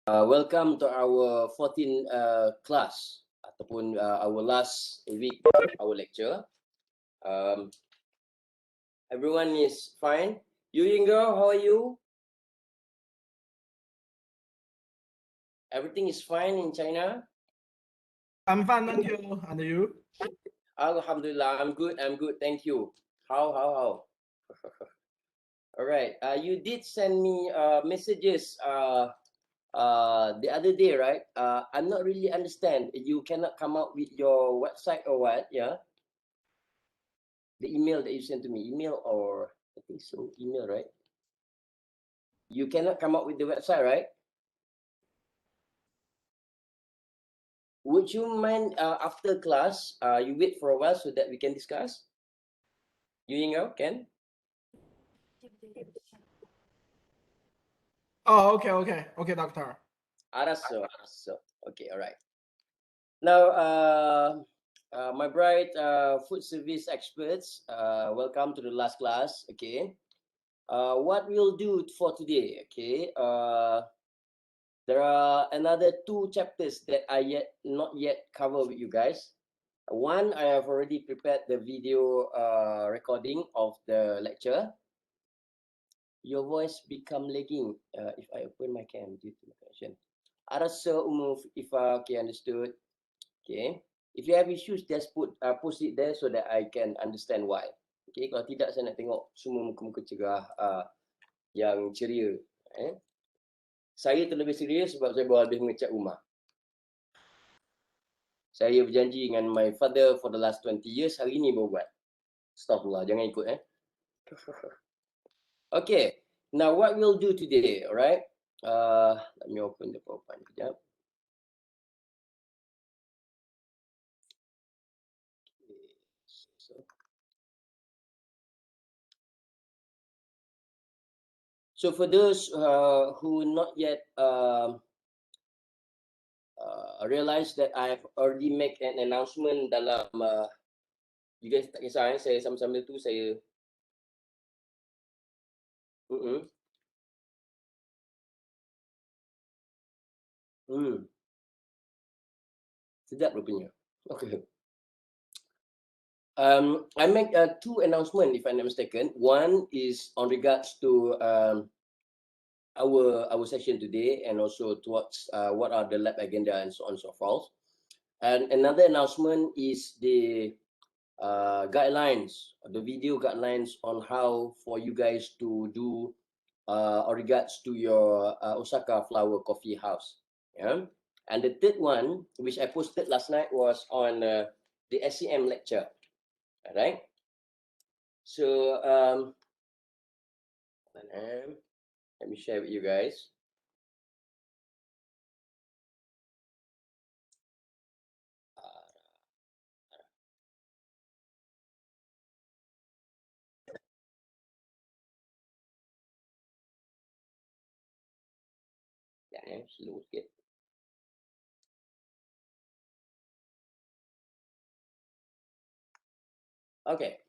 Welcome to our 14th class ataupun our last week our lecture. Everyone is fine. You Yingo, how are you? Everything is fine in China? I'm fine, thank you. And you? Alhamdulillah, I'm good. Thank you. How? All right. You did send me messages the other day, right? I'm not really understand. You cannot come up with your website or what? Yeah. The email that you sent to me, email or I think so, email, right? You cannot come up with the website, right? Would you mind after class, you wait for a while so that we can discuss? You Yingo, Ken? Oh, okay, doctor. Araso. Okay, all right. Now, my bright food service experts, welcome to the last class. Okay. What we'll do for today, okay? There are another 2 chapters that I not yet cover with you guys. One, I have already prepared the video recording of the lecture. Your voice become lagging if I open my cam due to my connection. Arasa umum if okay, understood. Okay. If you have issues, just post it there so that I can understand why. Okay. Kalau tidak, saya nak tengok semua muka-muka cerah yang ceria. Saya terlebih serius sebab saya baru habis mengecat rumah. Saya berjanji dengan my father for the last 20 years, hari ni baru buat. Astaghfirullah, jangan ikut Okay, now what we'll do today, alright? Let me open the PowerPoint kejap. So for those who not yet realize that I have already made an announcement dalam you guys tak kisah saya sambil-sambil tu saya sedap rupanya. Okay. I make 2 announcements if I'm not mistaken. One is on regards to our session today and also towards what are the lab agenda and so on and so forth. And another announcement is the guidelines, the video guidelines on how for you guys to do on regards to your Osaka Flower Coffee House. Yeah. And the third one, which I posted last night, was on the SEM lecture. All right. So let me share with you guys. Slow sikit. Okay.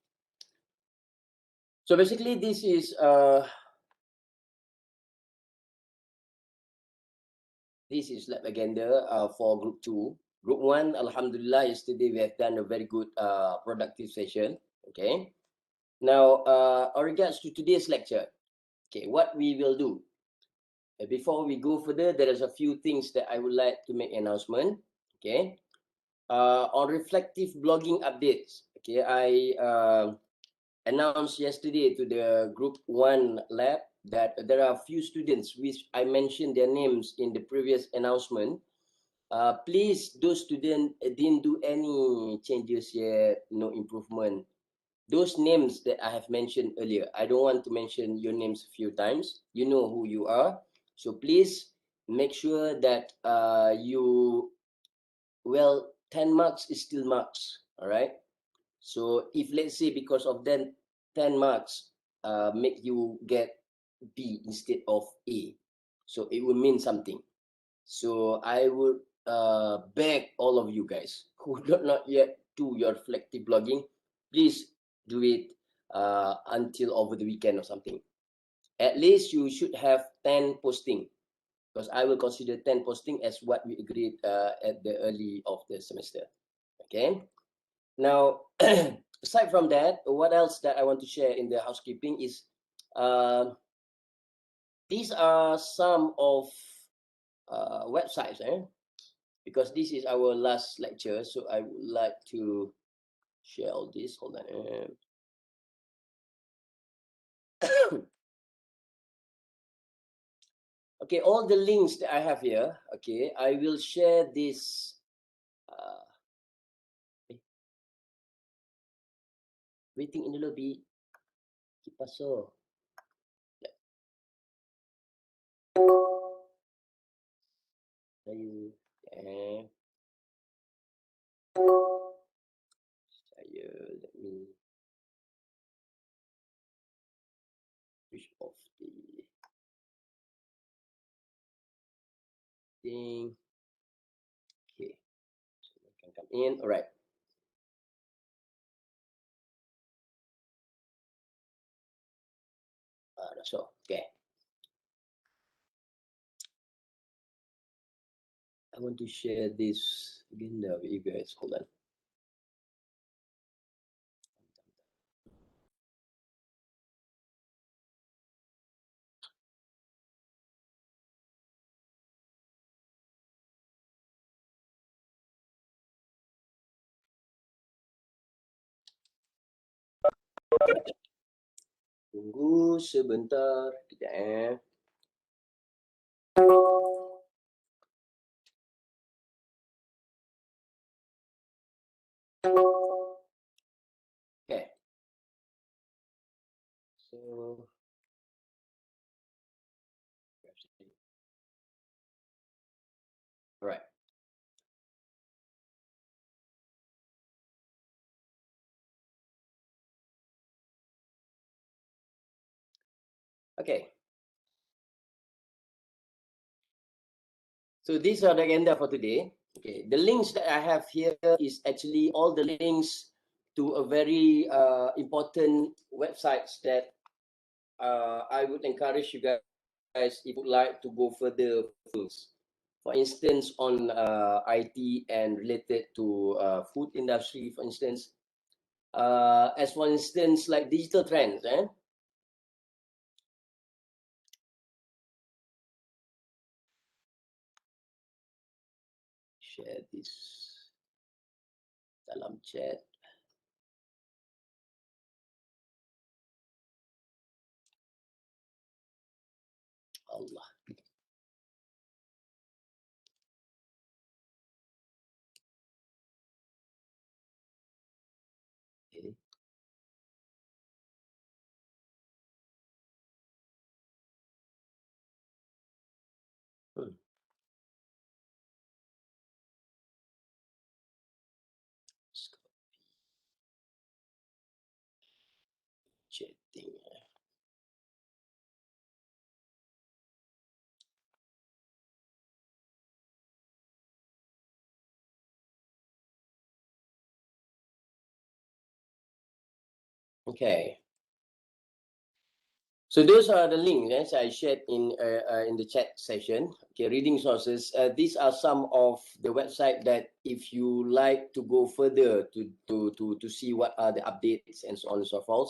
So basically, this is lab agenda for group 2. Group 1, Alhamdulillah, yesterday we have done a very good productive session. Okay. Now, on regards to today's lecture, okay, what we will do. Before we go further, there is a few things that I would like to make announcement. Okay. On reflective blogging updates, okay, I announced yesterday to the group 1 lab that there are a few students which I mentioned their names in the previous announcement. Please, those students didn't do any changes yet, no improvement. Those names that I have mentioned earlier, I don't want to mention your names a few times. You know who you are. So please make sure that well, 10 marks is still marks, all right? So if let's say because of that 10 marks make you get B instead of A, so it will mean something. So I would beg all of you guys who do not yet do your reflective blogging, please do it until over the weekend or something. At least you should have 10 posting. because I will consider 10 posting as what we agreed at the early of the semester. Okay. Now, aside from that, what else that I want to share in the housekeeping is these are some of websites, because this is our last lecture, so I would like to share all this. Hold on. Okay, all the links that I have here, okay, I will share this. Waiting in the lobby. ¿Qué pasó? Saya, let me switch off the thing. Okay, so I can come in. All right. That's all. Okay. I want to share this agenda with you guys. Hold on. Tunggu sebentar. Kejap. Okay. So, all right. Okay. So these are the agenda for today. Okay. The links that I have here is actually all the links to a very important websites that I would encourage you guys if you would like to go further things. For instance, on IT and related to food industry, for instance, as for instance, like digital trends, share this dalam chat. Allah. Okay. Chatting. Okay. So those are the links I shared in the chat session. Okay, reading sources. These are some of the website that if you like to go further to see what are the updates and so on and so forth.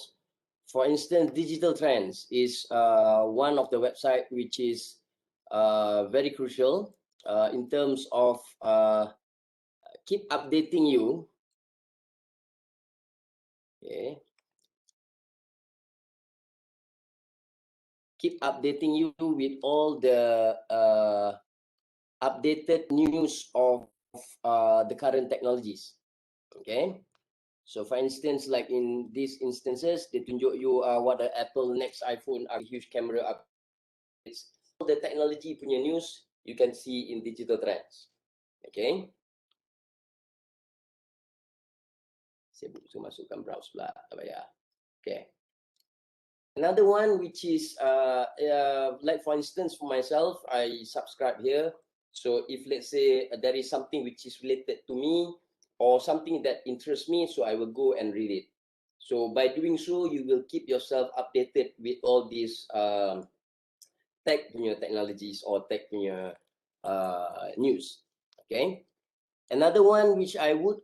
For instance, Digital Trends is one of the website which is very crucial in terms of keep updating you. Okay. Keep updating you with all the updated news of the current technologies. Okay. So for instance, like in these instances, they tunjuk you what the Apple next iPhone are huge camera updates. All the technology punya news you can see in Digital Trends. Okay. Saya masukkan browse pula, tak payah. Okay. Another one which is like for instance for myself, I subscribe here. So if let's say there is something which is related to me or something that interests me, so I will go and read it. So by doing so, you will keep yourself updated with all these tech punya technologies or tech punya news. Okay. Another one which I would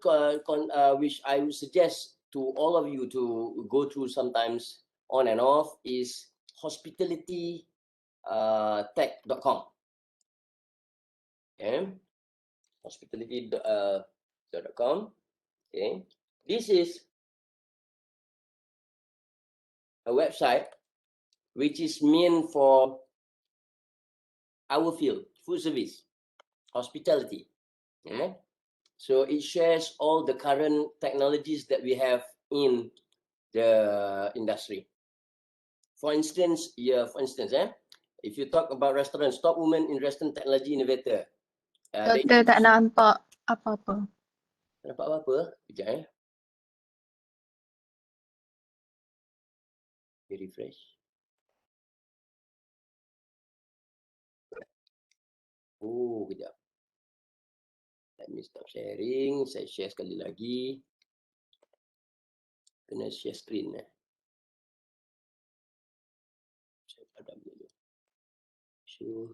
suggest to all of you to go through sometimes on and off is hospitalitytech.com. Okay, hospitality.com. Okay, this is a website which is meant for our field, food service, hospitality. Okay, so it shares all the current technologies that we have in the industry. For instance, if you talk about restaurants, top women in restaurant technology innovator. Doktor tak nampak apa-apa. Nampak apa? Sekejap refresh. Oh, kejap. Let me stop sharing. Saya share sekali lagi. Kena share screen. Saya padam dulu. Show.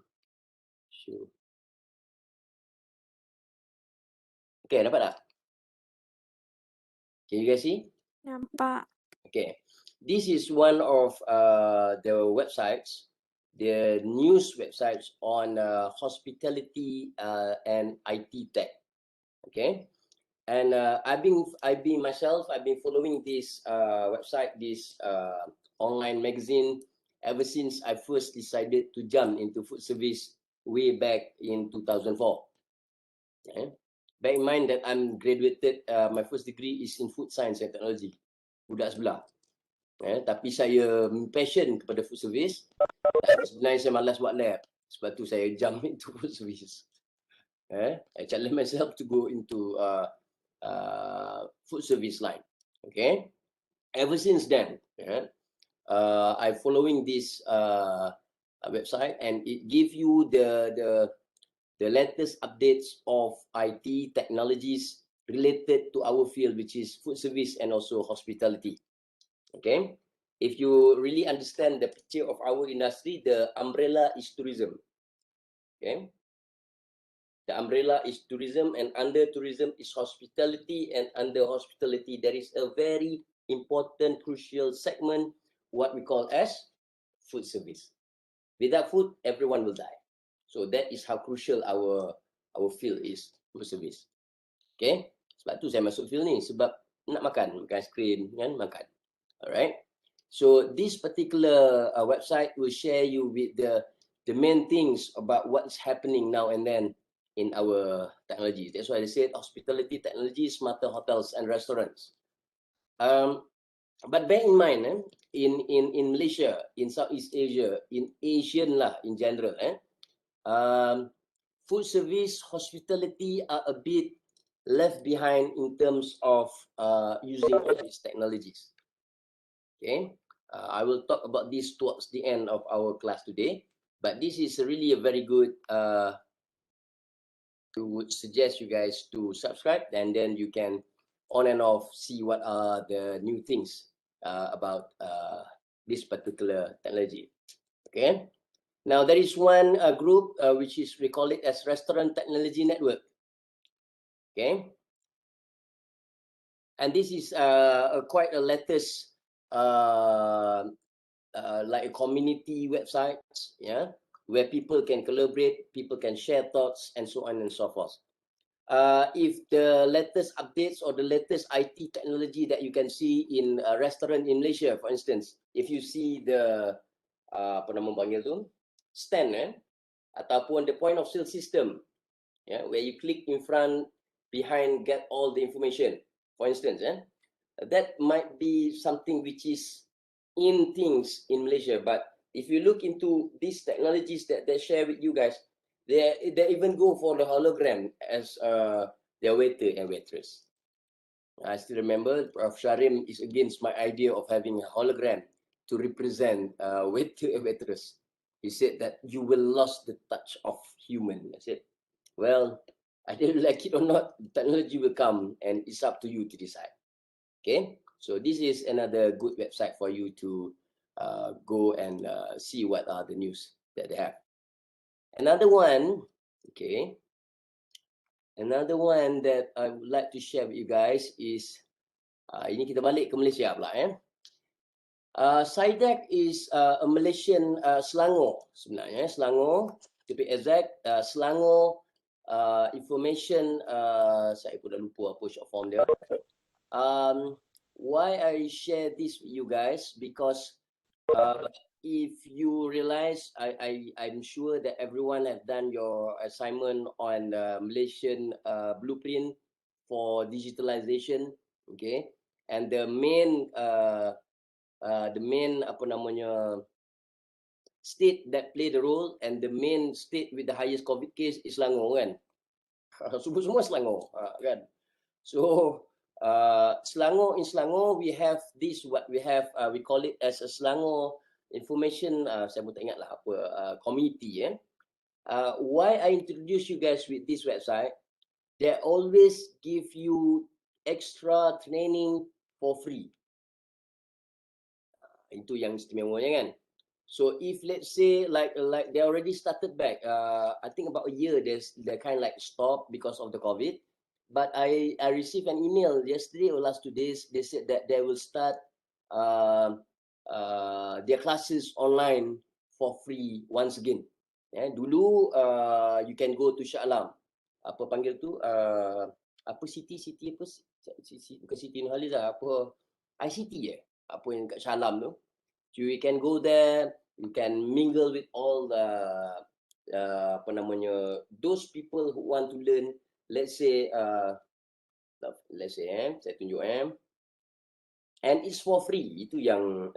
Okay, nampak tak? Can you guys see? Nampak. Okay. This is one of the websites, the news websites on hospitality and IT tech. Okay. And I've been following this website, this online magazine ever since I first decided to jump into food service way back in 2004. Okay. Bear in mind that I'm graduated, my first degree is in food science and technology, budak sebelah. Tapi saya passion kepada food service. Sebenarnya saya malas buat lab, sebab tu saya jump into food service. I challenge myself to go into food service line. Okay, ever since then, I'm following this website, and it gives you the latest updates of IT technologies related to our field, which is food service and also hospitality. Okay, if you really understand the picture of our industry, the umbrella is tourism. Okay, the umbrella is tourism, and under tourism is hospitality, and under hospitality there is a very important, crucial segment, what we call as food service. Without food, everyone will die. So that is how crucial our field is, food service. Okay, sebab tu saya masuk field ni, sebab nak makan es krim kan, makan. Alright, so this particular website will share you with the main things about what's happening now and then in our technology. That's why they said hospitality technology, smarter hotels and restaurants. But bear in mind, in Malaysia, in Southeast Asia, in Asian lah in general, food service, hospitality are a bit left behind in terms of using all these technologies. Okay, I will talk about this towards the end of our class today, but this is really a very good would suggest you guys to subscribe, and then you can on and off see what are the new things about this particular technology. Okay, now there is one group which is, we call it as Restaurant Technology Network. Okay, and this is quite a latest like a community website, yeah, where people can collaborate, people can share thoughts, and so on and so forth. If the latest updates or the latest IT technology that you can see in a restaurant in Malaysia, for instance, if you see the apa nama panggil tu, stand, ataupun the point of sale system, yeah, where you click in front, behind, get all the information, for instance, that might be something which is in things in Malaysia. But if you look into these technologies that they share with you guys, they even go for the hologram as their waiter and waitress. I still remember Prof. Sharim is against my idea of having a hologram to represent waiter and waitress. He said that you will lose the touch of human. I said, well, I didn't like it or not, technology will come and it's up to you to decide. Okay, so this is another good website for you to go and see what are the news that they have. Another one, okay, another one that I would like to share with you guys is ini kita balik ke Malaysia pula SIDEC is a Malaysian Selangor sebenarnya, Selangor to be exact, Selangor information saya pun dah lupa apa short form dia. Why I share this with you guys, because if you realize, I'm sure that everyone have done your assignment on Malaysian blueprint for digitalization, okay, and the main apa namanya state that play the role and the main state with the highest COVID case is Selangor kan. Semua Selangor kan. So Selangor, in Selangor we have this, what we have we call it as a Selangor information saya pun tak ingat lah apa community why I introduce you guys with this website, they always give you extra training for free. Itu yang istimewanya kan. So if let's say like they already started back, I think about a year they kind of like stopped because of the COVID. But I received an email yesterday or last 2 days. They said that they will start their classes online for free once again. Dulu you can go to Shah Alam. Apa panggil tu? Apa city apa? Bukan City Nurhaliza, apa ICT apa yang kat Shah Alam tu? You can go there, you can mingle with all the apa namanya, those people who want to learn. Let's say saya tunjuk and it's for free. Itu yang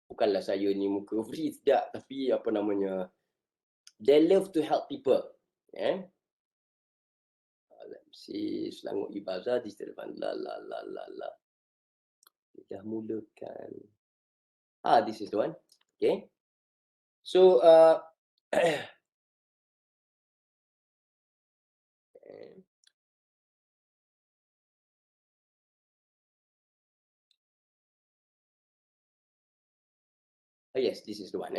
bukanlah saya ni muka free, tidak, tapi apa namanya, they love to help people. Let's see, Selangor Ibadah di depan la dah mulakan. This is the one. Okay, so yes, this is the one.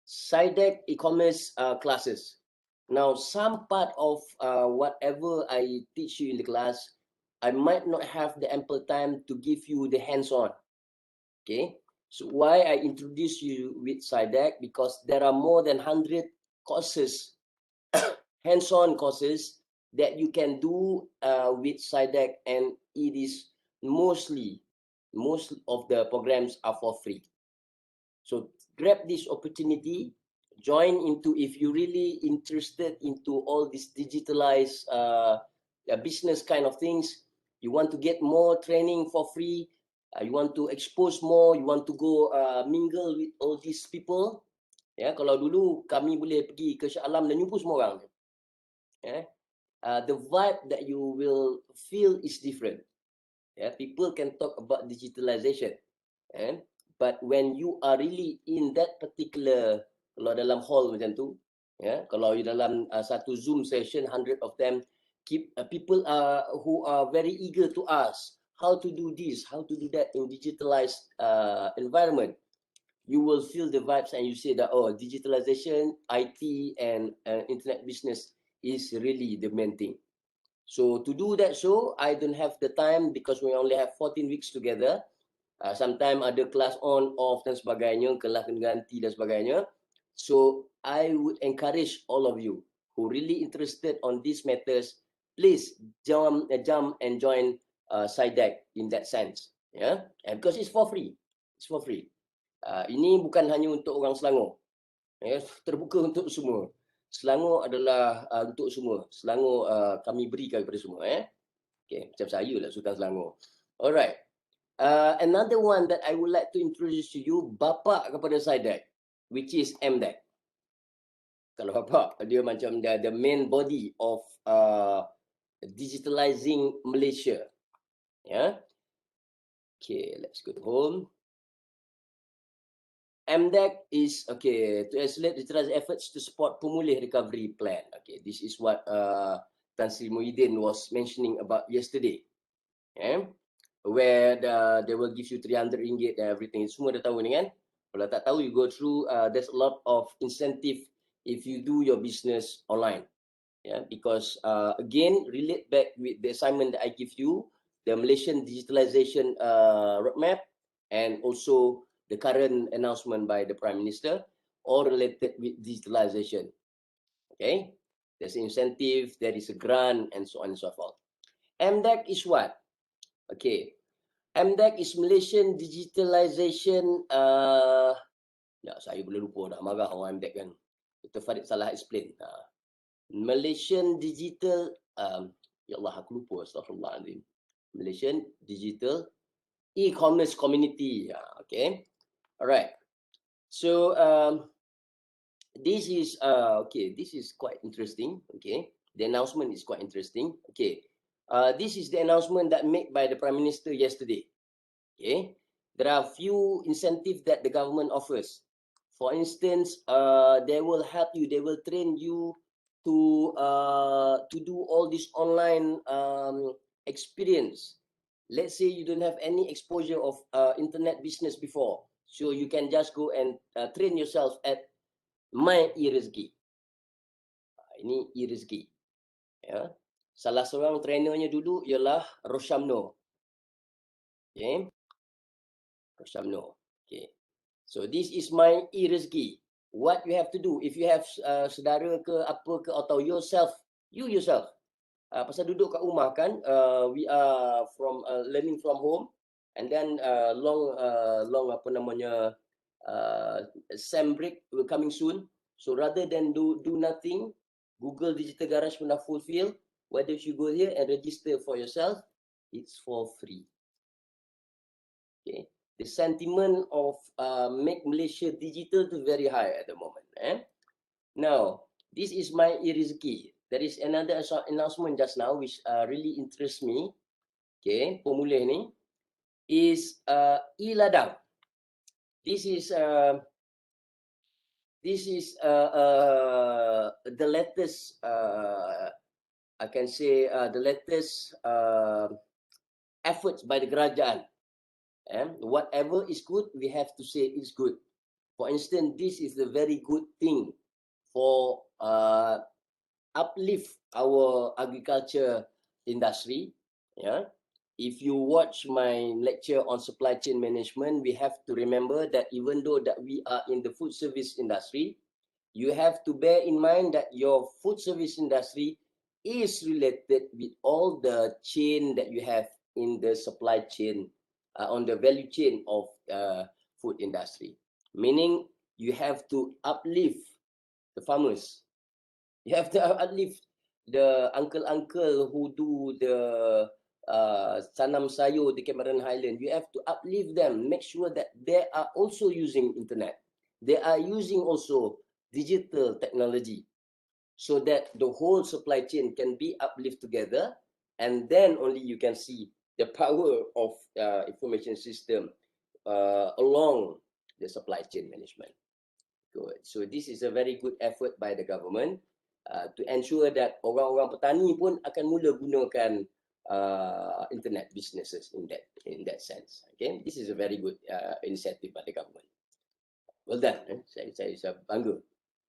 SIDEC e-commerce classes. Now, some part of whatever I teach you in the class, I might not have the ample time to give you the hands-on. Okay, so why I introduce you with SIDEC, because there are more than 100 courses, hands-on courses that you can do with SIDEC, and it is most of the programs are for free. So grab this opportunity, join into, if you really interested into all these digitalized business kind of things, you want to get more training for free, you want to expose more, you want to go mingle with all these people. Kalau dulu kami boleh pergi ke Shah Alam dan jumpa semua orang. The vibe that you will feel is different. People can talk about digitalization. But when you are really in that particular, kalau dalam hall macam tu, kalau di dalam satu Zoom session, 100 of them, people who are very eager to ask how to do this, how to do that in digitalized environment, you will feel the vibes and you say that, oh, digitalization, IT and internet business is really the main thing. So to do that show, I don't have the time because we only have 14 weeks together. Sometimes ada kelas on, off dan sebagainya, kelas kena ganti dan sebagainya. So I would encourage all of you who really interested on these matters, please jump and join SIDEC in that sense. And because it's for free. It's for free. Ini bukan hanya untuk orang Selangor. Terbuka untuk semua. Selangor adalah untuk semua. Selangor kami berikan kepada semua. Okay, macam saya lah Sultan Selangor. Alright. Another one that I would like to introduce to you, bapa kepada SIDEC, which is MDEC. Kalau bapa, dia macam the main body of digitalizing Malaysia. Okay, let's go home. MDEC is, okay, to accelerate digitalized efforts to support pemulih recovery plan. Okay, this is what Tan Sri Muhyiddin was mentioning about yesterday. Where they will give you 300 ringgit and everything. Semua dah tahu ni kan? Kalau tak tahu, you go through, there's a lot of incentive if you do your business online. Yeah, because again, relate back with the assignment that I give you, the Malaysian digitalization roadmap, and also the current announcement by the Prime Minister, all related with digitalization. Okay, there's incentive, there is a grant, and so on and so forth. MDEC is what? Okay, MDEC is Malaysian Digitalization. Ya, saya boleh lupa, dah marah orang MDEC kan. Dr. Farid salah explain. Malaysian Digital, ya Allah aku lupa, astagfirullahaladzim. Malaysian Digital E-commerce Community. Okay, alright. So this is okay. This is quite interesting. Okay, the announcement is quite interesting. Okay, this is the announcement that made by the Prime Minister yesterday. Okay, there are few incentives that the government offers. For instance, they will help you. They will train you to do all this online experience. Let's say you don't have any exposure of internet business before, so you can just go and train yourself at My e-Rezeki. Ini e-Rezeki. Ya. Salah seorang trainernya dulu ialah Roshamno. Okay. Roshamno. Okay. So this is My e-Rezeki. What you have to do if you have saudara ke apa ke atau yourself, you yourself. Pasal duduk kat rumah kan, we are from learning from home, and then long apa namanya sem break will coming soon. So rather than do nothing, Google Digital Garage pernah fulfill. Why don't you go here and register for yourself? It's for free. Okay. The sentiment of make Malaysia digital to very high at the moment. Now, this is My e-Rezeki. There is another announcement just now which really interests me. Okay, pemulih ni is e-Ladang. This is the latest I can say the latest efforts by the kerajaan. Whatever is good, we have to say it's good. For instance, this is a very good thing for uplift our agriculture industry. Yeah. If you watch my lecture on supply chain management, we have to remember that even though that we are in the food service industry, you have to bear in mind that your food service industry is related with all the chain that you have in the supply chain, on the value chain of food industry. Meaning you have to uplift the farmers. You have to uplift the uncle who do the tanam sayur di Cameron Highland. You have to uplift them, make sure that they are also using internet. They are using also digital technology, so that the whole supply chain can be uplift together, and then only you can see the power of information system along the supply chain management. Good. So this is a very good effort by the government to ensure that orang-orang petani pun akan mula gunakan internet businesses in that sense. Okay, this is a very good initiative by the government. Well done. Saya bangga.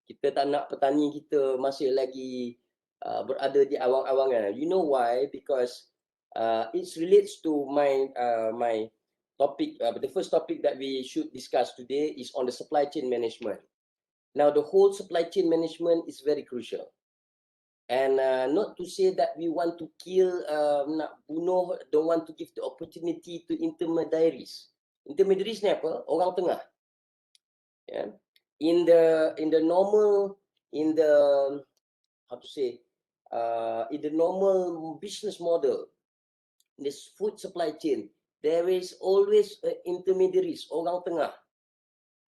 Kita tak nak petani kita masih lagi berada di awang-awangan. You know why? Because it relates to my topic. The first topic that we should discuss today is on the supply chain management. Now, the whole supply chain management is very crucial. And not to say that we want to kill, nak bunuh, don't want to give the opportunity to intermediaries. Intermediaries ni apa? Orang tengah. Yeah. In the normal, in the normal business model, in this food supply chain, there is always intermediaries, orang tengah.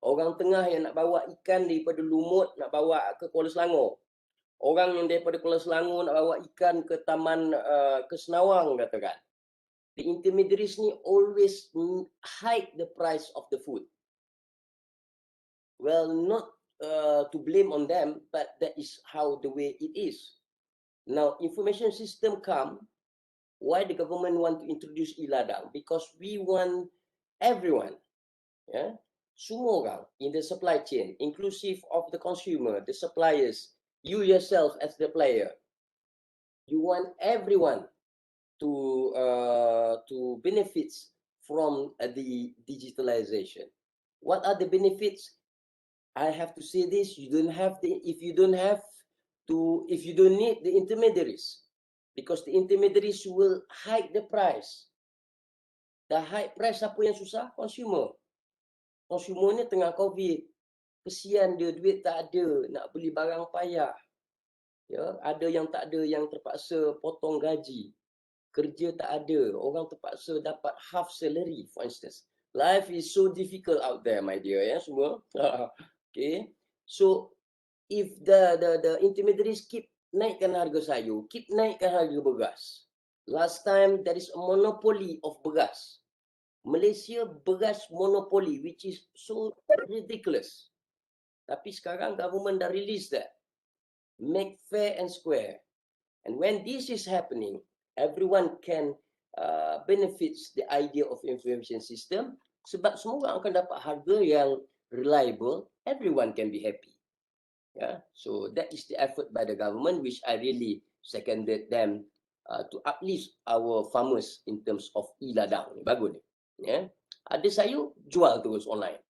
Orang tengah yang nak bawa ikan daripada Lumut, nak bawa ke Kuala Selangor. Orang yang daripada Kuala Selangor nak bawa ikan ke taman ke Senawang, katakan. The intermediaries ni always hike the price of the food. Well, not to blame on them, but that is how the way it is. Now, information system come. Why the government want to introduce e-Ladang? Because we want everyone, yeah, semua orang in the supply chain, inclusive of the consumer, the suppliers, you yourself as the player, you want everyone to benefits from the digitalization. What are the benefits? I have to say this: you don't have if you don't need the intermediaries, because the intermediaries will hike the price. Dah hike price, siapa yang susah? Consumer. Consumer ni tengah COVID, kesian dia, duit tak ada, nak beli barang payah. Ya, ada yang tak ada, yang terpaksa potong gaji. Kerja tak ada, orang terpaksa dapat half salary, for instance. Life is so difficult out there, my dear, ya semua. Okay, so if the intermediaries keep naikkan harga sayur, keep naikkan harga beras. Last time there is a monopoly of beras. Malaysia beras monopoly, which is so ridiculous. Tapi sekarang government dah release that. Make fair and square. And when this is happening, everyone can benefits the idea of information system, sebab semua orang akan dapat harga yang reliable, everyone can be happy. Yeah, so that is the effort by the government, which I really seconded them to uplift our farmers in terms of e-ladang. Bagus ni. Yeah. Ada sayur, jual terus online.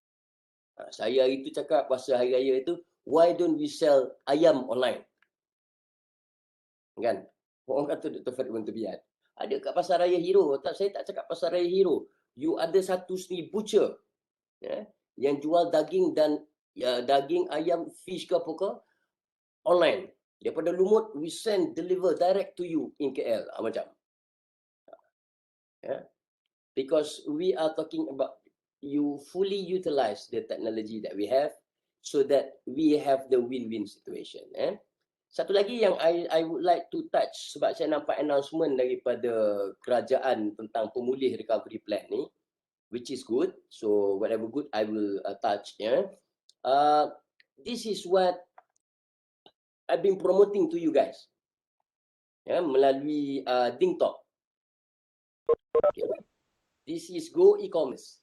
Saya hari tu cakap pasal hari raya itu, why don't we sell ayam online? Kan? Orang kata Dr. Farid Tebiat. Ada kat pasar raya Hero. Saya tak cakap pasar raya Hero. You ada satu sendiri butcher, yeah, yang jual daging dan daging ayam, fish ke apa ke, online. Daripada Lumut, we send, deliver direct to you in KL. Macam. Yeah. Because we are talking about you fully utilize the technology that we have so that we have the win-win situation. Satu lagi yang I would like to touch, sebab saya nampak announcement daripada kerajaan tentang pemulih recovery plan ni, which is good. So whatever good I will touch. This is what I've been promoting to you guys, melalui DingTalk. Okay. This is Go E-commerce.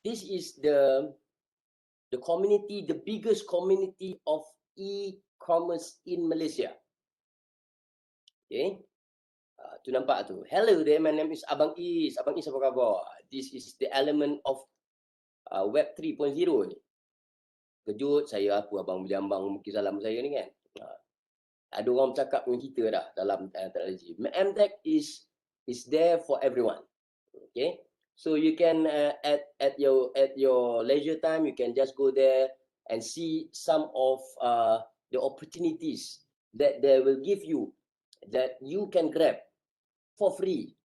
This is the community, the biggest community of e-commerce in Malaysia. Okay. Tu nampak tu. Hello there, my name is Abang Is. Abang Is apa khabar? This is the element of Web 3.0 ni. Kejut saya apa abang boleh ambang mungkin salam saya ni kan. Ada orang bercakap dengan kita dah dalam teknologi. MTech is there for everyone. Okay. So you can at your leisure time, you can just go there and see some of the opportunities that they will give you, that you can grab for free.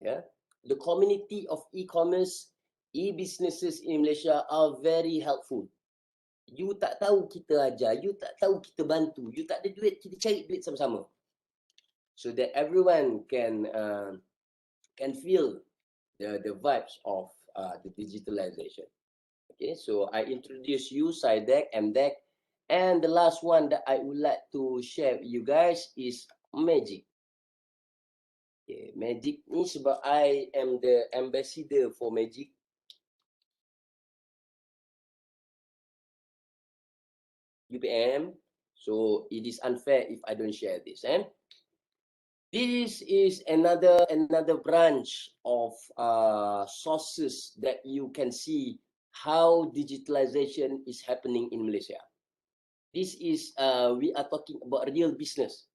Yeah, the community of e-commerce, e-businesses in Malaysia are very helpful. You tak tahu kita ajar, you tak tahu kita bantu, you tak ada duit, kita cari duit sama-sama, so that everyone can feel the vibes of the digitalization. Okay, so I introduce you SciDeck, MDeck, and the last one that I would like to share with you guys is Magic. Okay, Magic ni sebab I am the ambassador for Magic. UPM, so it is unfair if I don't share this. This is another branch of sources that you can see how digitalization is happening in Malaysia. This is we are talking about real business.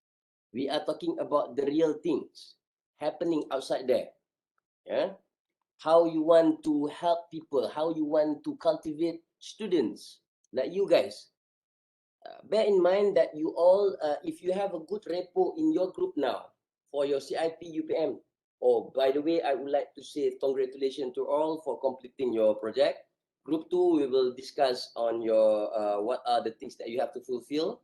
We are talking about the real things happening outside there. Yeah, how you want to help people, how you want to cultivate students like you guys. Bear in mind that you all, if you have a good repo in your group now for your CIP UPM, by the way, I would like to say congratulations to all for completing your project. Group 2, we will discuss on your what are the things that you have to fulfill,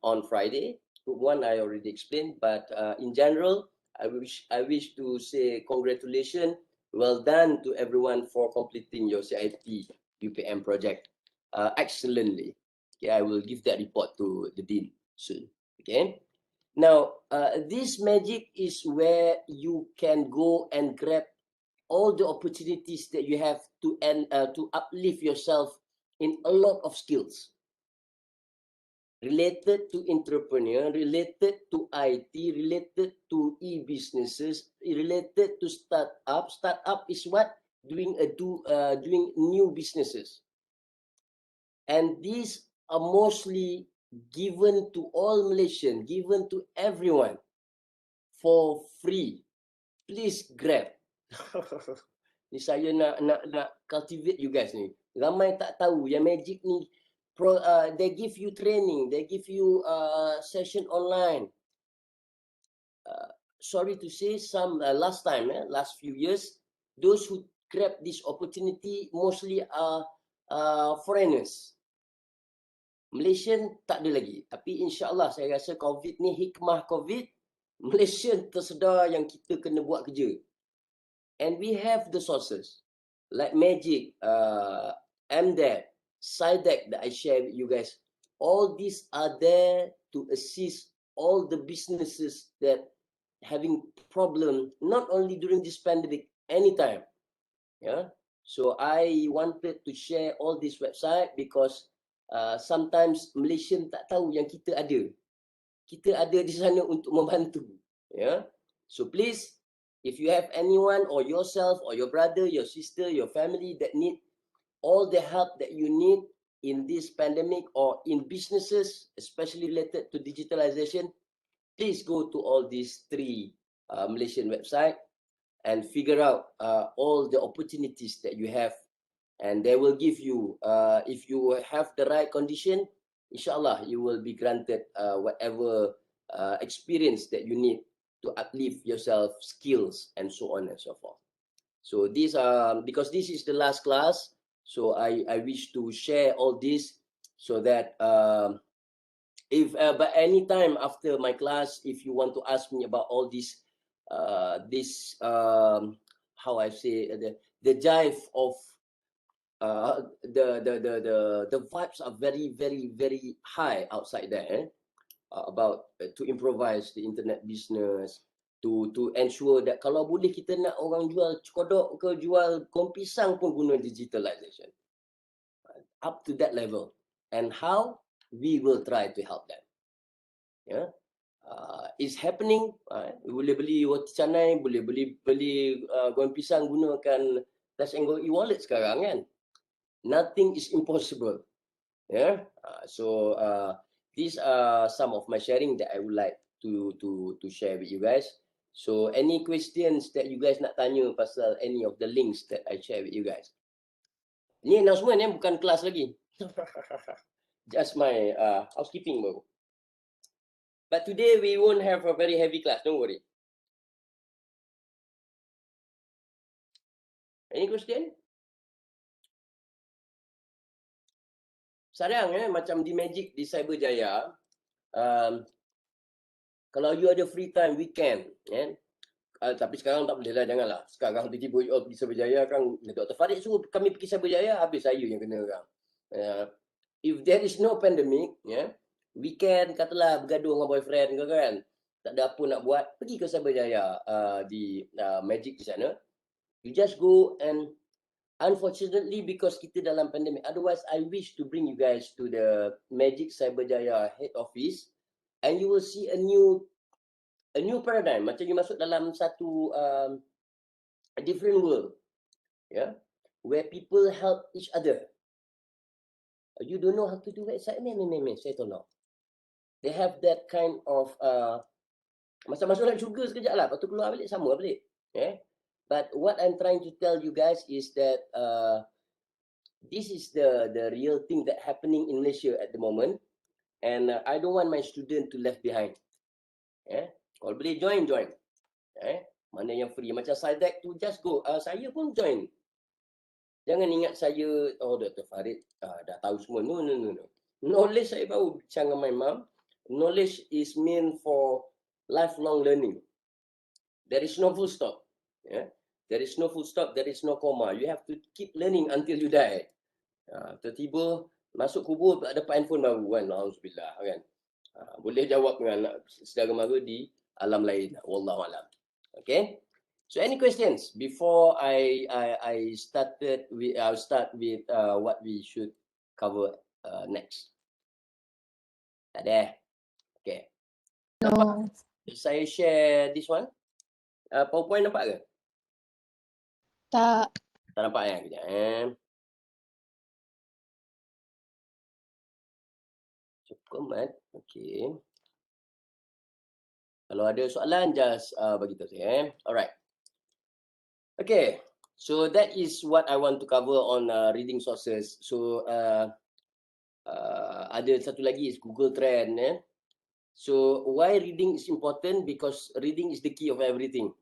on Friday. Group 1, I already explained, but in general, I wish to say congratulations, well done to everyone for completing your CIP UPM project excellently. Okay, I will give that report to the dean soon. Okay. Now, this Magic is where you can go and grab all the opportunities that you have to uplift yourself in a lot of skills related to entrepreneur, related to IT, related to e-businesses, related to startup. Startup is what? Doing new businesses. And these are mostly given to all Malaysians, given to everyone for free. Please grab. Ni saya nak cultivate you guys ni. Ramai tak tahu yang magic ni they give you training, they give you session online. Sorry to say, some last few years, those who grab this opportunity mostly are foreigners. Malaysian tak ada lagi. Tapi insyaAllah saya rasa COVID ni, hikmah COVID, Malaysian tersedar yang kita kena buat kerja. And we have the sources like Magic, MDEC, SIDEC that I share with you guys. All these are there to assist all the businesses that having problem, not only during this pandemic, anytime. Yeah. So I wanted to share all this website because sometimes Malaysian tak tahu yang kita ada. Kita ada di sana untuk membantu. Yeah. So please, if you have anyone or yourself or your brother, your sister, your family that need all the help that you need in this pandemic or in businesses, especially related to digitalization, please go to all these 3 Malaysian websites and figure out all the opportunities that you have. And they will give you, if you have the right condition, inshallah, you will be granted whatever experience that you need to uplift yourself, skills, and so on and so forth. So these are, because this is the last class, so I wish to share all this so that if by any time after my class, if you want to ask me about all this, how I say, the jive of the vibes are very, very, very high outside there. About to improvise the internet business, to ensure that kalau boleh kita nak orang jual kodok ke jual kompisang pun guna digitalization. Up to that level. And how? We will try to help them. Yeah. It's happening. Boleh beli roti canai, boleh beli goreng pisang gunakan Touch and Go e-wallet sekarang kan. Nothing is impossible. Yeah. So these are some of my sharing that I would like to share with you guys. So any questions that you guys nak tanya pasal any of the links that I share with you guys? Ni announcement bukan kelas lagi. Just my housekeeping baru. But today we won't have a very heavy class, don't worry. Any question? Sekarang macam di Magic di Cyberjaya, kalau you ada free time weekend, tapi sekarang tak boleh lah, janganlah. Sekarang tiba-tiba you all pergi Cyberjaya kan, Dr. Farid suruh kami pergi Cyberjaya, habis saya yang kena kan. If there is no pandemic, weekend katalah bergaduh dengan boyfriend ke kan, tak ada apa nak buat, pergi ke Cyberjaya di Magic di sana. You just go, and unfortunately because kita dalam pandemic, otherwise I wish to bring you guys to the Magic Cyberjaya head office and you will see a new paradigm, macam you masuk dalam satu a different world, where people help each other. You don't know how to do website, saya tolong. They have that kind of masa masuk dalam syurga sekejap lah, lepas tu keluar balik sama balik. But what I'm trying to tell you guys is that this is the real thing that happening in Malaysia at the moment, and I don't want my student to left behind. Kalau boleh join. Mana yang free, macam SIDEC tu just go. Saya pun join. Jangan ingat saya, Dr. Farid dah tahu semua. No. Knowledge saya baru bincang dengan my mom. Knowledge is meant for lifelong learning. There is no full stop. There is no full stop, there is no comma. You have to keep learning until you die. Tiba-tiba masuk kubur dapat handphone baru kan. Alhamdulillah kan. Boleh jawab dengan saudara mara di alam lain. Wallahu alam. Okay. So any questions before I started with I'll start with what we should cover next. Tak ada. Okay. No. Saya share this one. PowerPoint nampak ke? Tak. Tak nampak ya? Kejap Cukup mat. Okay. Kalau ada soalan just bagi tahu saya. Alright. Okay. So that is what I want to cover on reading sources. So ada satu lagi is Google Trend. So why reading is important? Because reading is the key of everything.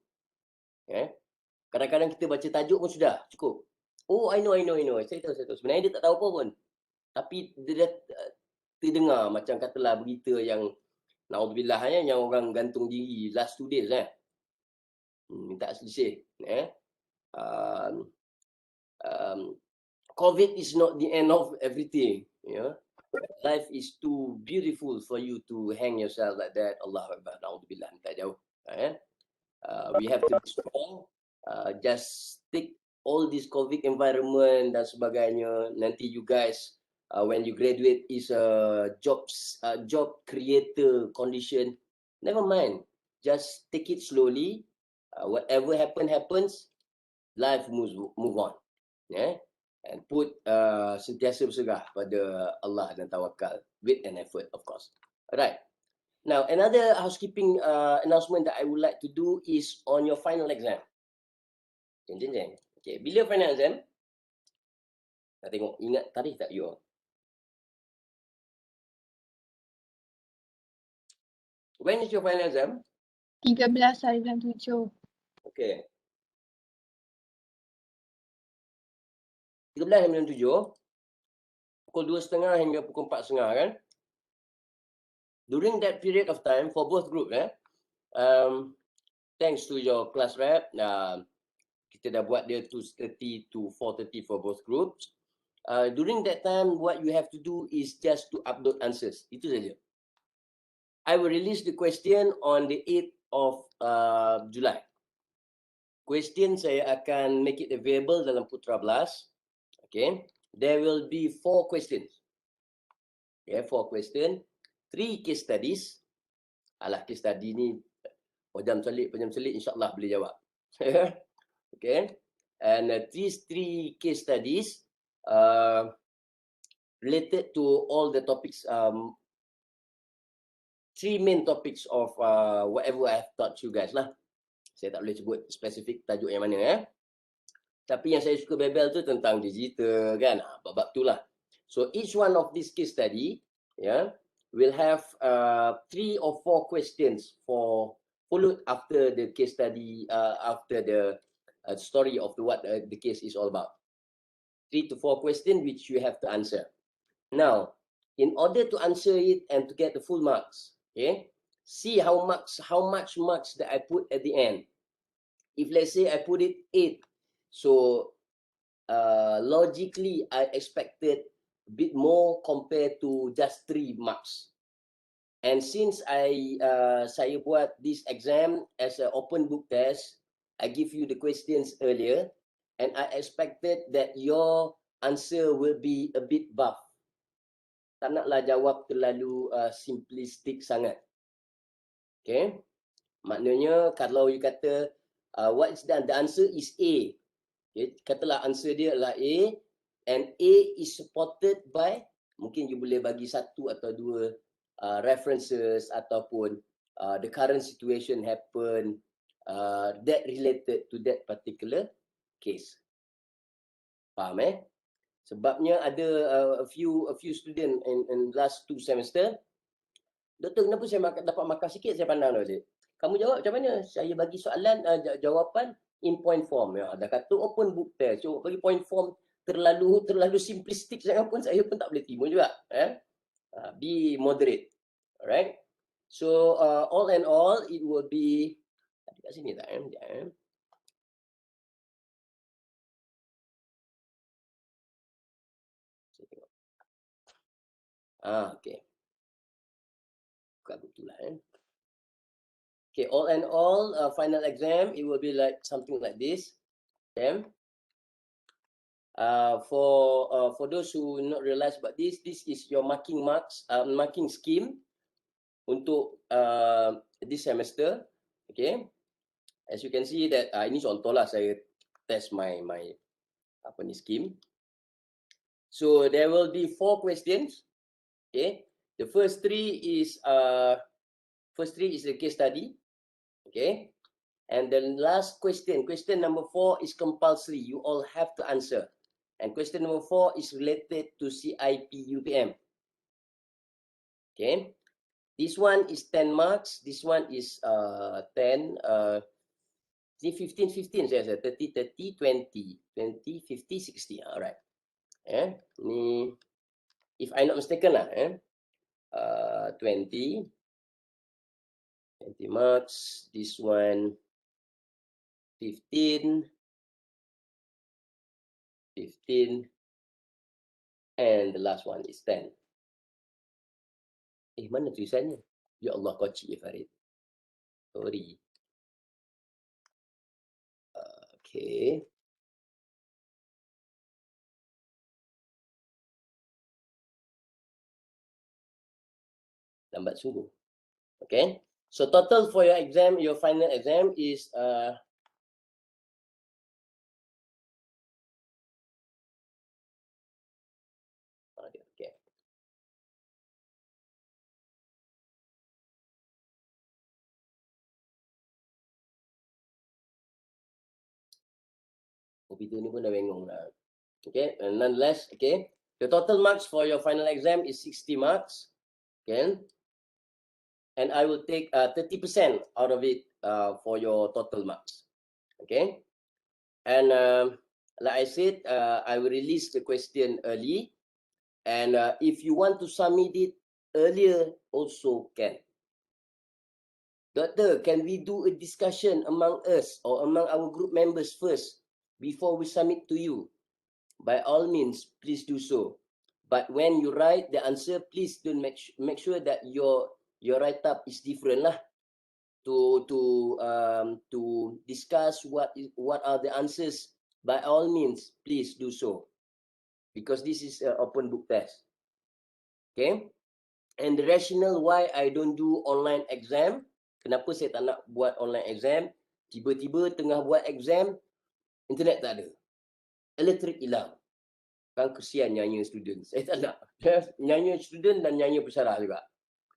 Kadang-kadang kita baca tajuk pun sudah cukup. Oh, I know. Saya tahu. Sebenarnya dia tak tahu apa pun. Tapi dia dah terdengar macam katalah berita yang naudzubillah yang orang gantung diri last 2 days minta selisih COVID is not the end of everything. Life is too beautiful for you to hang yourself like that. Allahu Akbar. Naudzubillah, minta jauh. We have to be strong. Just take all this COVID environment dan sebagainya. Nanti you guys when you graduate is a job creator condition. Never mind. Just take it slowly. Whatever happens. Life move on. And put sentiasa berserah pada Allah dan tawakal with an effort, of course. Alright. Now, another housekeeping announcement that I would like to do is on your final exam. Okay, bila final exam? Nak tengok, ingat tarikh tak you all? When is your final exam? 13 hari bulan 7. Okay. 13 bulan 7, pukul 2.30 hingga pukul 4.30 kan? During that period of time, for both group, thanks to your class rep, kita dah buat dia 2:30 to 4:30 for both groups. During that time, what you have to do is just to upload answers. Itu saja. I will release the question on the 8th of July. Question saya akan make it available dalam Putra Blast. Okay. There will be 4 questions. Okay, 4 questions. 3 case studies. Case study ni pejam selit insyaAllah boleh jawab. Okay. And these 3 case studies related to all the topics, 3 main topics of whatever I have taught you guys lah. Saya tak boleh sebut spesifik tajuk yang mana Tapi yang saya suka bebel tu tentang digital kan. Bab-bab tu lah. So each one of this case study will have 3 or 4 questions followed after the case study, after the story of what the case is all about. 3 to 4 questions which you have to answer. Now, in order to answer it and to get the full marks, okay, see how much marks that I put at the end. If let's say I put it 8, so logically I expected a bit more compared to just 3 marks. And since saya buat this exam as an open book test, I give you the questions earlier, and I expected that your answer will be a bit buff. Tak naklah jawab terlalu simplistic sangat. Okay. Maknanya kalau you kata what is the answer is A. Okay. Katalah answer dia adalah A, and A is supported by, mungkin you boleh bagi 1 atau 2 references ataupun the current situation happen that related to that particular case. Faham Sebabnya ada a few student in last 2 semester, Doktor, kenapa saya dapat markah sikit? Saya pandang dia. Kamu jawab macam mana? Saya bagi soalan, jawapan in point form. Dah kata open book test. So, bagi point form terlalu simplistik sangat pun saya pun tak boleh terima juga. Be moderate. Alright. So, all and all, it will be... Kat sini tak? Saya tengok. Okay. Buka buku lah. Okay, all and all, final exam, it will be like something like this. Okay. For those who not realize about this is your marking scheme untuk this semester. Okay. As you can see that ini contoh lah saya test my apa ni scheme. So there will be 4 questions. Okay. The first three is the case study. Okay. And the last question number 4 is compulsory. You all have to answer. And question number 4 is related to CIP UPM. Okay. This one is 10 marks. This one is 10. 15, saya rasa. 30, 20, 20, 50, 60. Alright. Ni, if I'm not mistaken lah. 20 marks. This one 15. 15. And the last one is 10. Mana tulisannya? Ya Allah, kocik Farid. Sorry. Okay. Lambat sungguh. Okay. So total for your exam, your final exam is okay. Kopi tu ni pun dah bengong dah. Okay, and nonetheless, okay. The total marks for your final exam is 60 marks. Okay. And I will take 30% out of it for your total marks. Okay. And like I said, I will release the question early. And if you want to submit it earlier, also can. Doctor, can we do a discussion among us or among our group members first before we submit to you? By all means, please do so. But when you write the answer, please don't make sure that your write-up is different lah. To discuss what are the answers. By all means, please do so, because this is an open book test. Okay. And the rationale why I don't do online exam, kenapa saya tak nak buat online exam, tiba-tiba tengah buat exam, internet tak ada. Elektrik hilang. Kan kesian nyanyi student. Saya tak nak. Nyanyi student dan nyanyi pesara juga.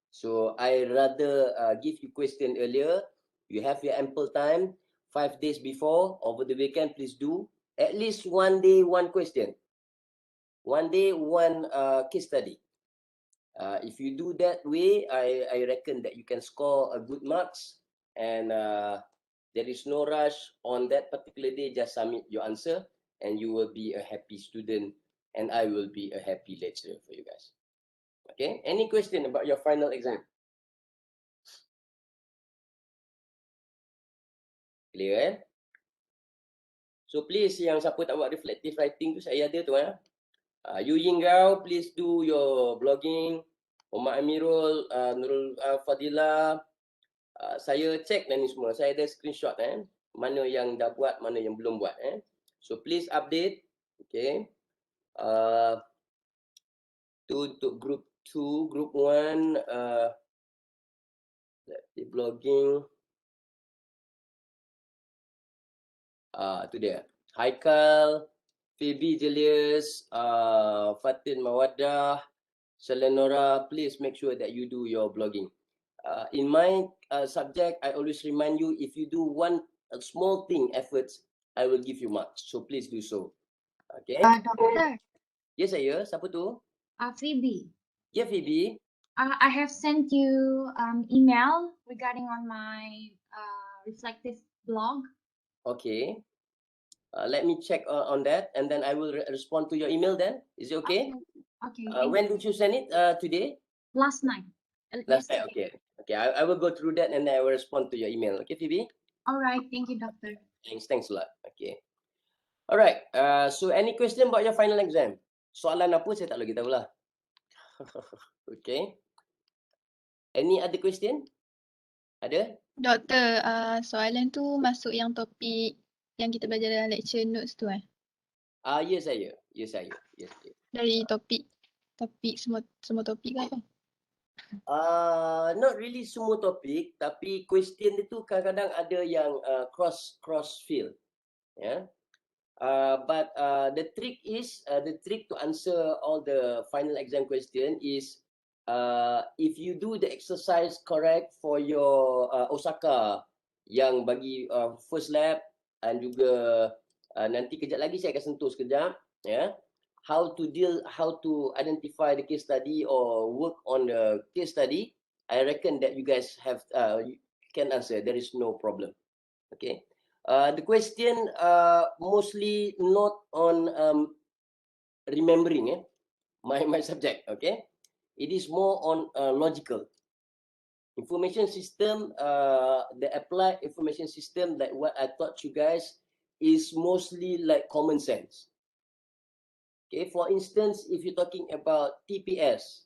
So, I rather give you question earlier. You have your ample time. 5 days before, over the weekend, please do. At least 1 day, 1 question. 1 day, 1 case study. If you do that way, I reckon that you can score a good marks, and there is no rush on that particular day. Just submit your answer and you will be a happy student, and I will be a happy lecturer for you guys. Okay, any question about your final exam? Clear? So please, yang siapa tak buat reflective writing tu, saya ada tu. Yu Yinggao, please do your blogging. Omar Amirul, Nurul Fadila, saya cek dan ni semua. Saya ada screenshot mana yang dah buat, mana yang belum buat. So please update. Okay. Untuk group 2, group 1, the blogging. Tu dia. Haikal, Phoebe Julius, Fatin Mawadah, Selenora, please make sure that you do your blogging. In my subject, I always remind you, if you do a small thing efforts, I will give you marks. So please do so. Okay. Doctor, Yes, saya. Siapa tu? Phoebe. Yeah, Phoebe. I have sent you email regarding on my reflective blog. Okay. Let me check on that, and then I will respond to your email then. Is it okay? Okay. When did you send it? Today? Last night. Last night, okay. Okay, I will go through that and then I will respond to your email. Okay, Phoebe? All right. Thank you, Doctor. Thanks a lot. Okay. All right. So any question about your final exam? Soalan apa saya tak boleh tahu lah. Okay. Any other question? Ada? Doktor, soalan tu masuk yang topik yang kita belajar dalam lecture notes tu Ya saya. Ya saya. Ya saya. Dari topik semua topik ke apa? Not really semua topik, tapi question itu kadang-kadang ada yang cross field, ya. But the trick to answer all the final exam question is if you do the exercise correct for your Osaka yang bagi first lab, dan juga nanti kejap lagi saya akan sentuh sekejap, ya. How to identify the case study or work on the case study. I reckon that you guys have you can answer. There is no problem. Okay. The question mostly not on remembering my subject. Okay. It is more on logical information system. The applied information system, like what I taught you guys, is mostly like common sense. Okay, for instance, if you're talking about TPS,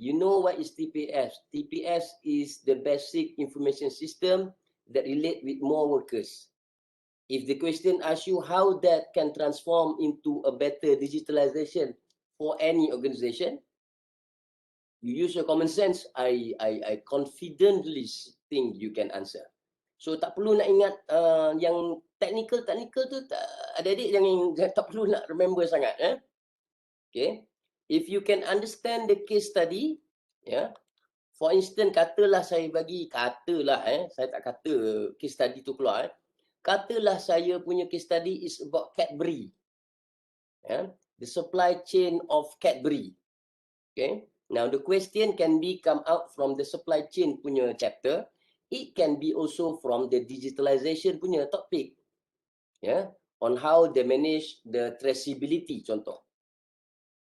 you know what is TPS? TPS is the basic information system that relate with more workers. If the question asks you how that can transform into a better digitalization for any organization, you use your common sense, I confidently think you can answer. So tak perlu nak ingat yang technical tu, adik-adik jangan tak perlu nak remember sangat. Okay. If you can understand the case study, yeah. For instance, katalah saya saya tak kata case study tu keluar. Katalah saya punya case study is about Cadbury. Yeah. The supply chain of Cadbury. Okay. Now the question can be come out from the supply chain punya chapter. It can be also from the digitalization punya topic. Yeah. On how they manage the traceability contoh.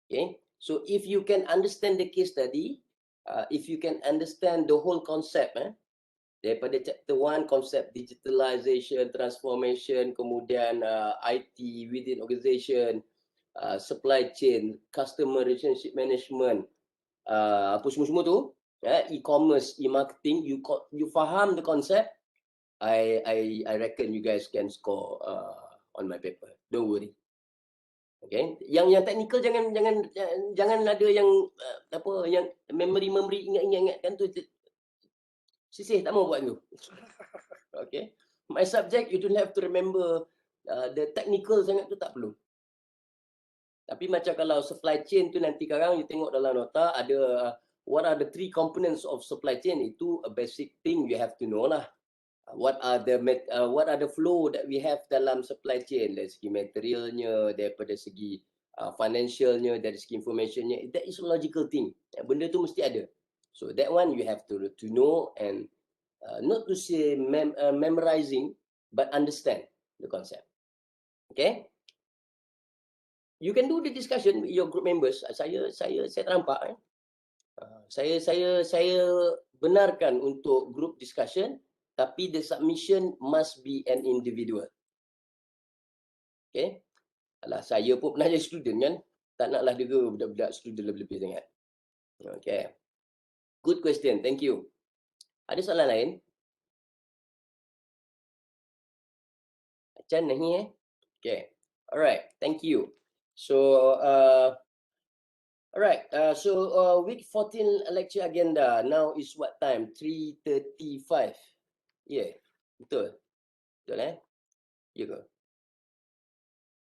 Okay. So if you can understand the case study, if you can understand the whole concept, daripada chapter 1, konsep digitalization, transformation, kemudian IT within organization, supply chain, customer relationship management, apa semua tu, e-commerce, e-marketing, you faham the concept, I reckon you guys can score on my paper. Don't worry. Okay, yang teknikal jangan ada yang apa yang memory ingat-ingat tu sisih tak mau buat tu. Okay, my subject you don't have to remember the technical sangat tu tak perlu. Tapi macam kalau supply chain tu nanti sekarang you tengok dalam nota ada what are the three components of supply chain, itu a basic thing you have to know lah. What are the flow that we have dalam supply chain, dari segi materialnya, daripada segi financialnya, dari segi informationnya. That is a logical thing. Benda tu mesti ada. So that one you have to know, and not to say memorizing, but understand the concept. Okay. You can do the discussion with your group members. Saya ternampak. Saya benarkan untuk group discussion, tapi the submission must be an individual. Okay. Alah, saya pun pernah jadi student kan. Tak naklah dega budak-budak student lebih-lebih sangat. Okay. Good question. Thank you. Ada soalan lain? Macam ni Okay. Alright. Thank you. So, alright. Week 14 lecture agenda. Now is what time? 3:35. Yeah. Betul. Betul You go.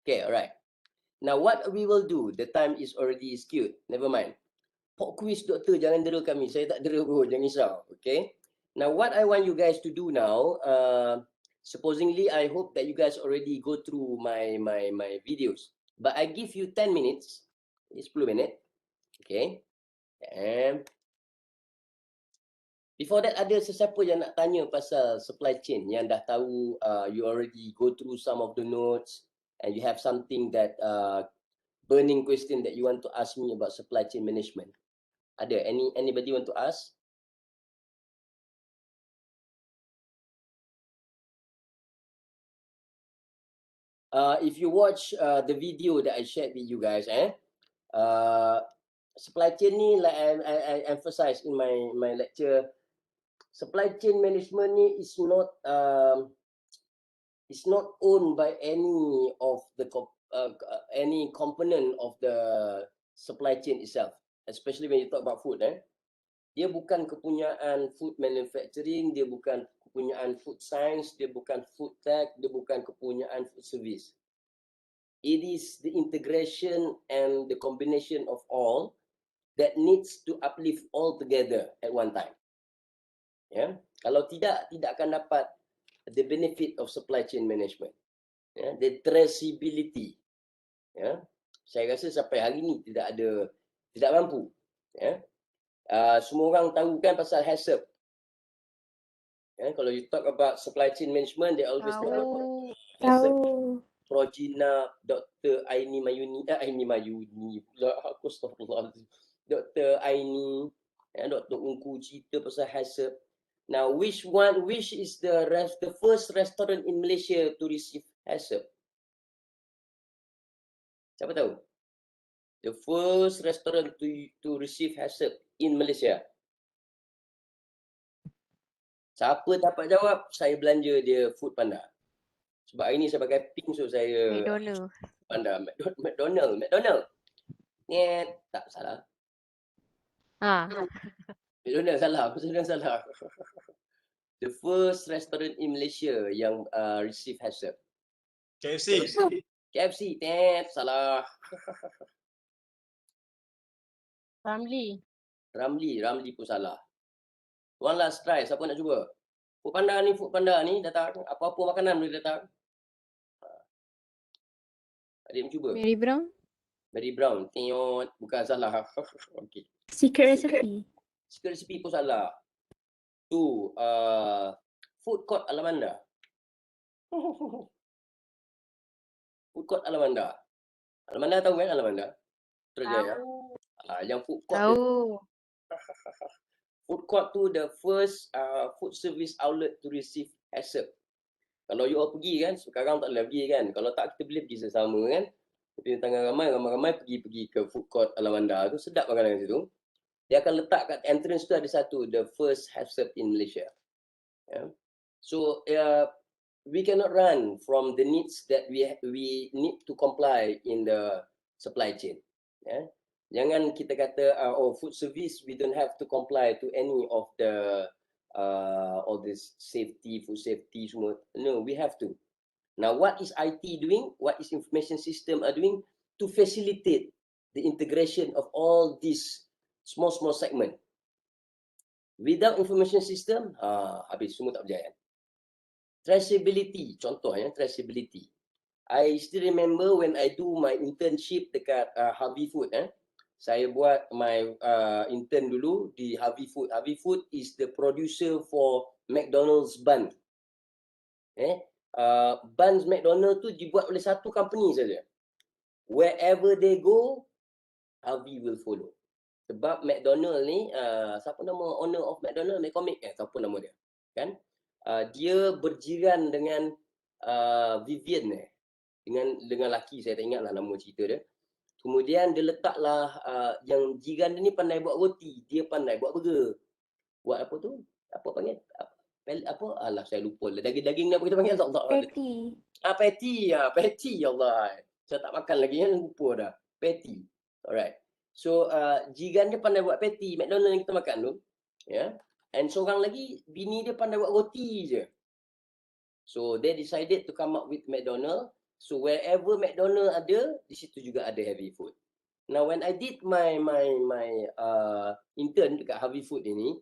Okay, alright. Now what we will do, the time is already skewed. Never mind. Pop quiz doktor, jangan dera kami. Saya tak dera pun, jangan risau. Okay. Now what I want you guys to do now, supposingly I hope that you guys already go through my videos. But I give you 10 minutes. 10 minit. Okay. And before that, ada sesiapa yang nak tanya pasal supply chain yang dah tahu, you already go through some of the notes and you have something that burning question that you want to ask me about supply chain management? Ada anybody want to ask? If you watch the video that I shared with you guys, supply chain ni, like I emphasize in my lecture, supply chain management ni is not owned by any of the any component of the supply chain itself, especially when you talk about food. Dia bukan kepunyaan food manufacturing, dia bukan kepunyaan food science, dia bukan food tech, dia bukan kepunyaan food service. It is the integration and the combination of all that needs to uplift all together at one time. Ya, kalau tidak akan dapat the benefit of supply chain management. Ya, the traceability. Ya, saya rasa sampai hari ni tidak mampu. Ya, semua orang tahu kan pasal HACCP. Ya, kalau you talk about supply chain management, they always talk about HACCP. Progina, Dr. Aini Mayuni, pula aku astagfirullahaladzim. Dr. Aini, Dr. Ungku cerita pasal HACCP. Now, which is the first restaurant in Malaysia to receive HACCP? Siapa tahu? The first restaurant to receive HACCP in Malaysia. Siapa dapat jawab, saya belanja dia Food Panda. Sebab hari ni saya pakai pink, so saya Panda. McDonald. Tak salah. McDonald salah. The first restaurant in Malaysia yang receive HACCP. KFC. Salah. Ramli pun salah. One last try. Siapa nak cuba? Food Panda ni datang. Apa-apa makanan boleh datang. Adik mencuba. Mary Brown. Tengok. Bukan salah. Okay. Secret recipe pun salah. Tu. Food court Alamanda. Food court Alamanda. Alamanda tahu kan Alamanda? Terjaya. Yang food court. Food court tu the first food service outlet to receive HACCP. Kalau you all pergi kan, sekarang tak boleh pergi kan. Kalau tak, kita boleh pergi sesama kan. Kita tangan ramai pergi ke food court Alamanda tu. Sedap makanan kat situ. Dia akan letak kat entrance tu ada satu, the first HACCP in Malaysia. Yeah. So we cannot run from the needs that we need to comply in the supply chain. Yeah. Jangan kita kata food service we don't have to comply to any of the all this food safety semua. No, we have to. Now, what is IT doing? What is information system are doing to facilitate the integration of all these small segment? Without information system, habis semua tak berjaya. Traceability, contohnya traceability. I still remember when I do my internship dekat Harvey Food. Saya buat my intern dulu di Harvey Food. Harvey Food is the producer for McDonald's bun. Buns McDonald tu dibuat oleh satu company saja. Wherever they go, Harvey will follow. Sebab McDonald ni, siapa nama owner of McDonald? McCormick siapa nama dia? Kan? Dia berjiran dengan Vivian dengan laki, saya tak ingat lah nama cerita dia. Kemudian dia letaklah yang jiran dia ni pandai buat roti, dia pandai buat burger. Buat apa tu? Apa panggil? Alah saya lupa lah. Daging ni apa kita panggil? Patty. Patty. Ya Allah. Saya tak makan lagi kan, lupa dah. Patty. Alright. So jiran dia pandai buat patty, McDonald yang kita makan tu. Ya. And seorang lagi bini dia pandai buat roti je. So they decided to come up with McDonald. So wherever McDonald ada, di situ juga ada Harvey Food. Now when I did my intern dekat Harvey Food ini,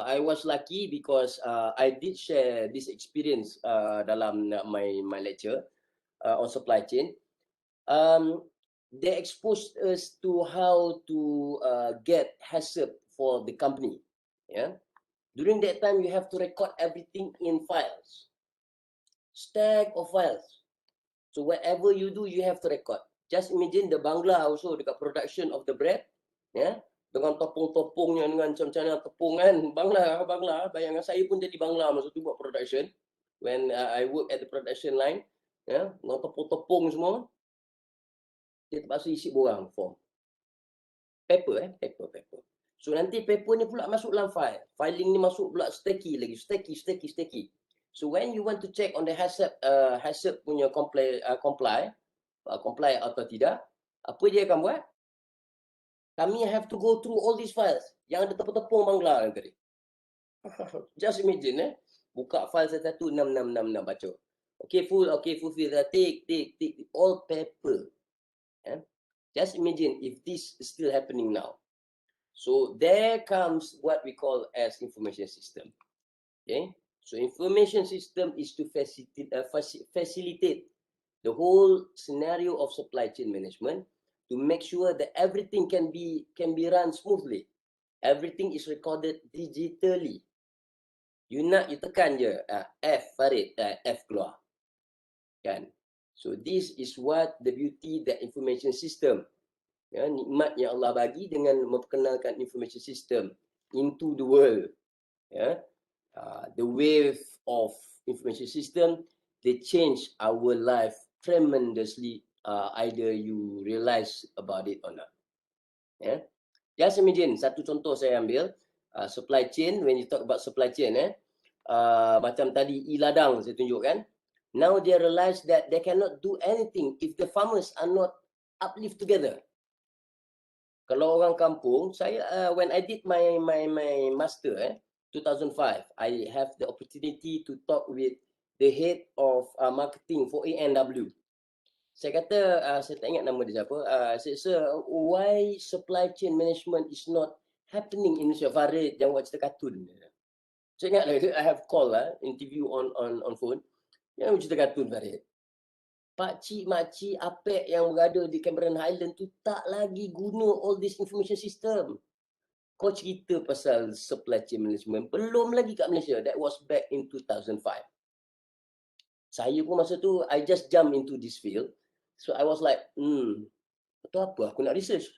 I was lucky because I did share this experience dalam my lecture on supply chain. They exposed us to how to get HACCP for the company. Yeah. During that time, you have to record everything in files, stack of files. So whatever you do, you have to record. Just imagine the bangla also dekat production of the bread, yeah, dengan topung-topungnya, dengan macam-macam tepung kan, bangla. Bayangkan saya pun jadi bangla masa tu buat production. When I work at the production line, yeah, dengan tepung-tepung semua, dia terpaksa isi borang form. Paper. So nanti paper ni pula masuk dalam file. Filing ni masuk pula stacky lagi, stacky. So when you want to check on the HACCP punya comply atau tidak, apa dia akan buat? Kami have to go through all these files yang ada tepung-tepung Bangla yang tadi. Just imagine buka file 11666 baca. Okay, full, tick, all paper. Just imagine if this is still happening now. So there comes what we call as information system. Okay, so information system is to facilitate the whole scenario of supply chain management to make sure that everything can be run smoothly. Everything is recorded digitally. You tekan je F Farid, F keluar. Kan? So this is what the beauty that information system, nikmat yang Allah bagi dengan memperkenalkan information system into the world. The wave of information system, they change our life tremendously, either you realize about it or not. Just imagine, satu contoh saya ambil, supply chain. When you talk about supply chain, macam tadi ladang saya tunjukkan. Now they realize that they cannot do anything if the farmers are not uplift together. Kalau orang kampung, saya when I did my master 2005, I have the opportunity to talk with the head of marketing for ANW. Saya kata, saya tak ingat nama dia siapa. Saya kata, why supply chain management is not happening in Indonesia? Farid yang buat cerita kartun. Saya ingat lagi, I have call interview on phone. Yang cerita kartun Farid. Pakcik, makcik, apek yang berada di Cameron Highland tu tak lagi guna all this information system. Kau cerita pasal supply chain management, belum lagi kat Malaysia. That was back in 2005. Saya pun masa tu, I just jump into this field. So I was like, betul apa aku nak research?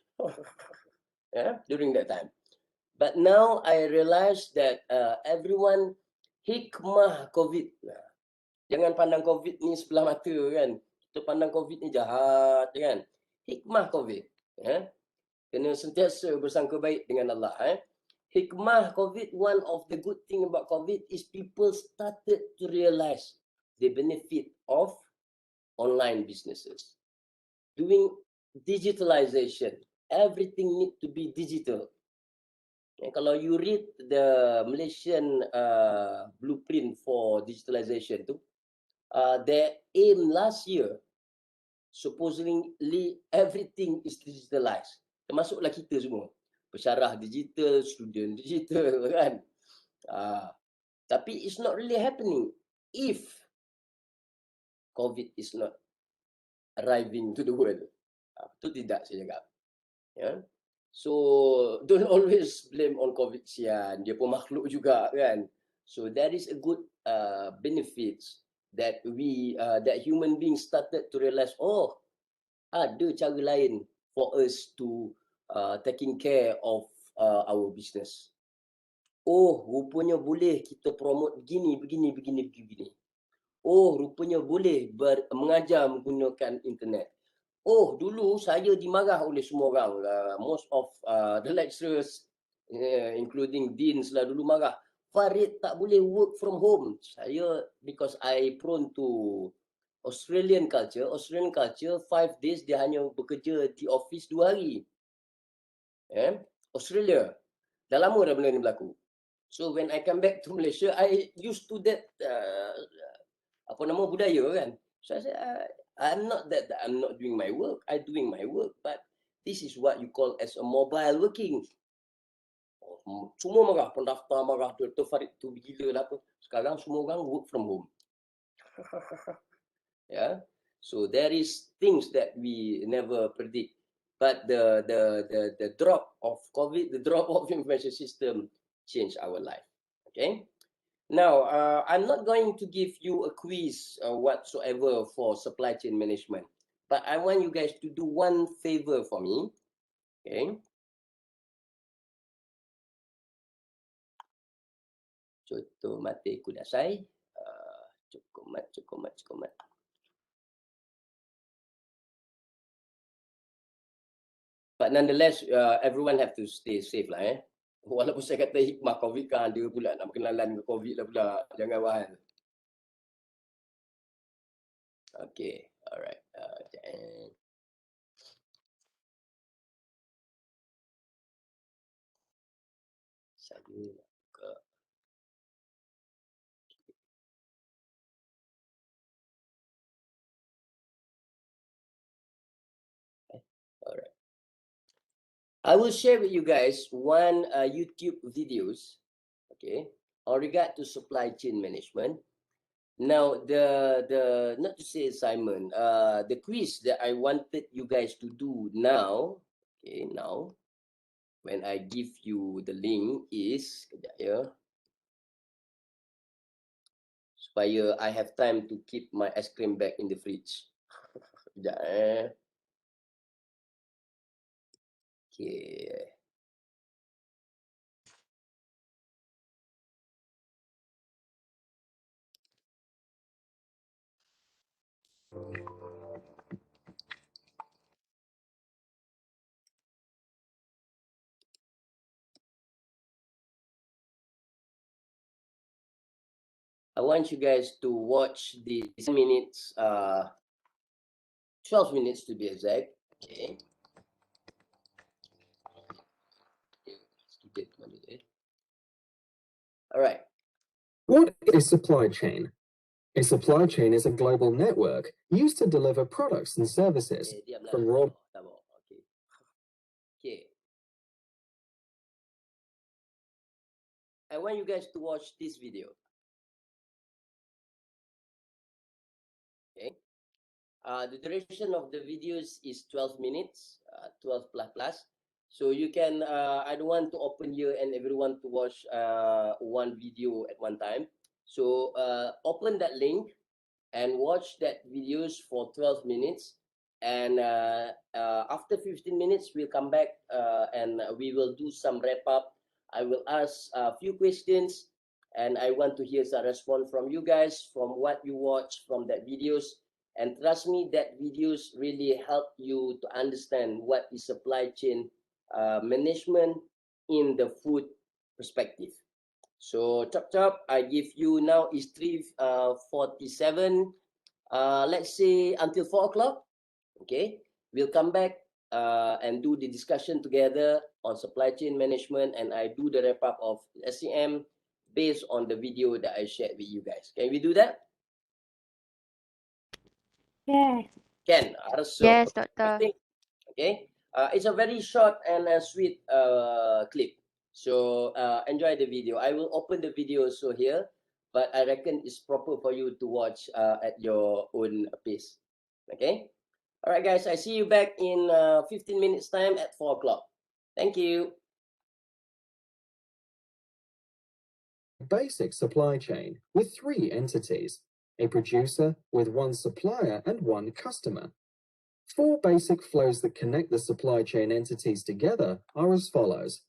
During that time. But now I realized that everyone hikmah COVID. Jangan pandang COVID ni sebelah mata kan. Kita pandang COVID ni jahat kan. Hikmah COVID. Kena sentiasa bersangka baik dengan Allah. Hikmah COVID, one of the good thing about COVID is people started to realize the benefit of online businesses. Doing digitalization. Everything need to be digital. Kalau you read the Malaysian blueprint for digitalization tu, their aim last year, supposedly everything is digitalized. Termasuklah kita semua. Pesyarah digital, student digital kan. Tapi it's not really happening if COVID is not arriving to the world. Itu tidak saya cakap. So don't always blame on COVID sian. Dia pun makhluk juga kan. So there is a good benefits that that human beings started to realize, oh, ada cara lain for us to taking care of our business. Oh, rupanya boleh kita promote begini. Oh, rupanya boleh mengajar menggunakan internet. Oh, dulu saya dimarah oleh semua orang. Most of the lecturers, including deans lah, dulu marah. Farid tak boleh work from home. Saya, because I prone to Australian culture, 5 days dia hanya bekerja di office 2 hari. Australia. Dah lama dah benda ni berlaku. So when I come back to Malaysia, I used to that budaya kan. So I said, I'm not doing my work. I'm doing my work, but this is what you call as a mobile working. Semua marah, pendaftar marah, Dr. Farid tu gila lah apa. Sekarang semua orang work from home. So there is things that we never predict. But the drop of COVID, the drop of information system changed our life. Okay. Now, I'm not going to give you a quiz whatsoever for supply chain management, but I want you guys to do one favor for me. Okay. Contoh mata kudasai. Cukup mat. But nonetheless, everyone have to stay safe lah. Walaupun saya kata hikmah COVID kan dia pula nak berkenalan dengan COVID lah pula. Jangan wahal. Okay, alright. Saya nak buka. Alright. I will share with you guys one YouTube videos, okay, on regard to supply chain management. Now, the not to say assignment, the quiz that I wanted you guys to do now, okay, now, when I give you the link is, kejap ya, supaya I have time to keep my ice cream bag in the fridge. Kejap Okay. I want you guys to watch the 10 minutes, 12 minutes to be exact. Okay. All right. What is supply chain? A supply chain is a global network used to deliver products and services from raw. Okay. I want you guys to watch this video. Okay. The duration of the videos is 12 minutes, 12 plus. So you can, I don't want to open here and everyone to watch one video at one time. So open that link and watch that videos for 12 minutes. And after 15 minutes, we'll come back and we will do some wrap up. I will ask a few questions and I want to hear some response from you guys from what you watch from that videos. And trust me, that videos really help you to understand what is supply chain management in the food perspective. So chop, I give you now is 3:47. Let's say until 4 o'clock. Okay, we'll come back and do the discussion together on supply chain management, and I do the wrap up of SCM based on the video that I shared with you guys. Can we do that? Yes. Can. Yes, Doctor. Okay. It's a very short and sweet clip. So enjoy the video. I will open the video also here, but I reckon it's proper for you to watch at your own pace. Okay. All right, guys. I see you back in 15 minutes time at 4 o'clock. Thank you. Basic supply chain with 3 entities, a producer with 1 supplier and 1 customer. 4 basic flows that connect the supply chain entities together are as follows.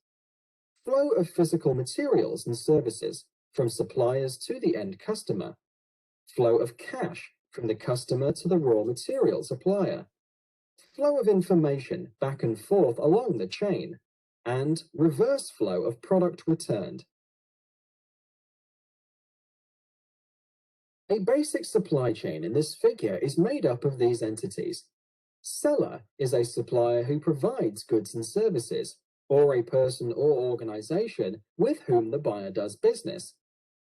Flow of physical materials and services from suppliers to the end customer. Flow of cash from the customer to the raw material supplier. Flow of information back and forth along the chain. And reverse flow of product returned. A basic supply chain in this figure is made up of these entities. Seller is a supplier who provides goods and services, or a person or organization with whom the buyer does business.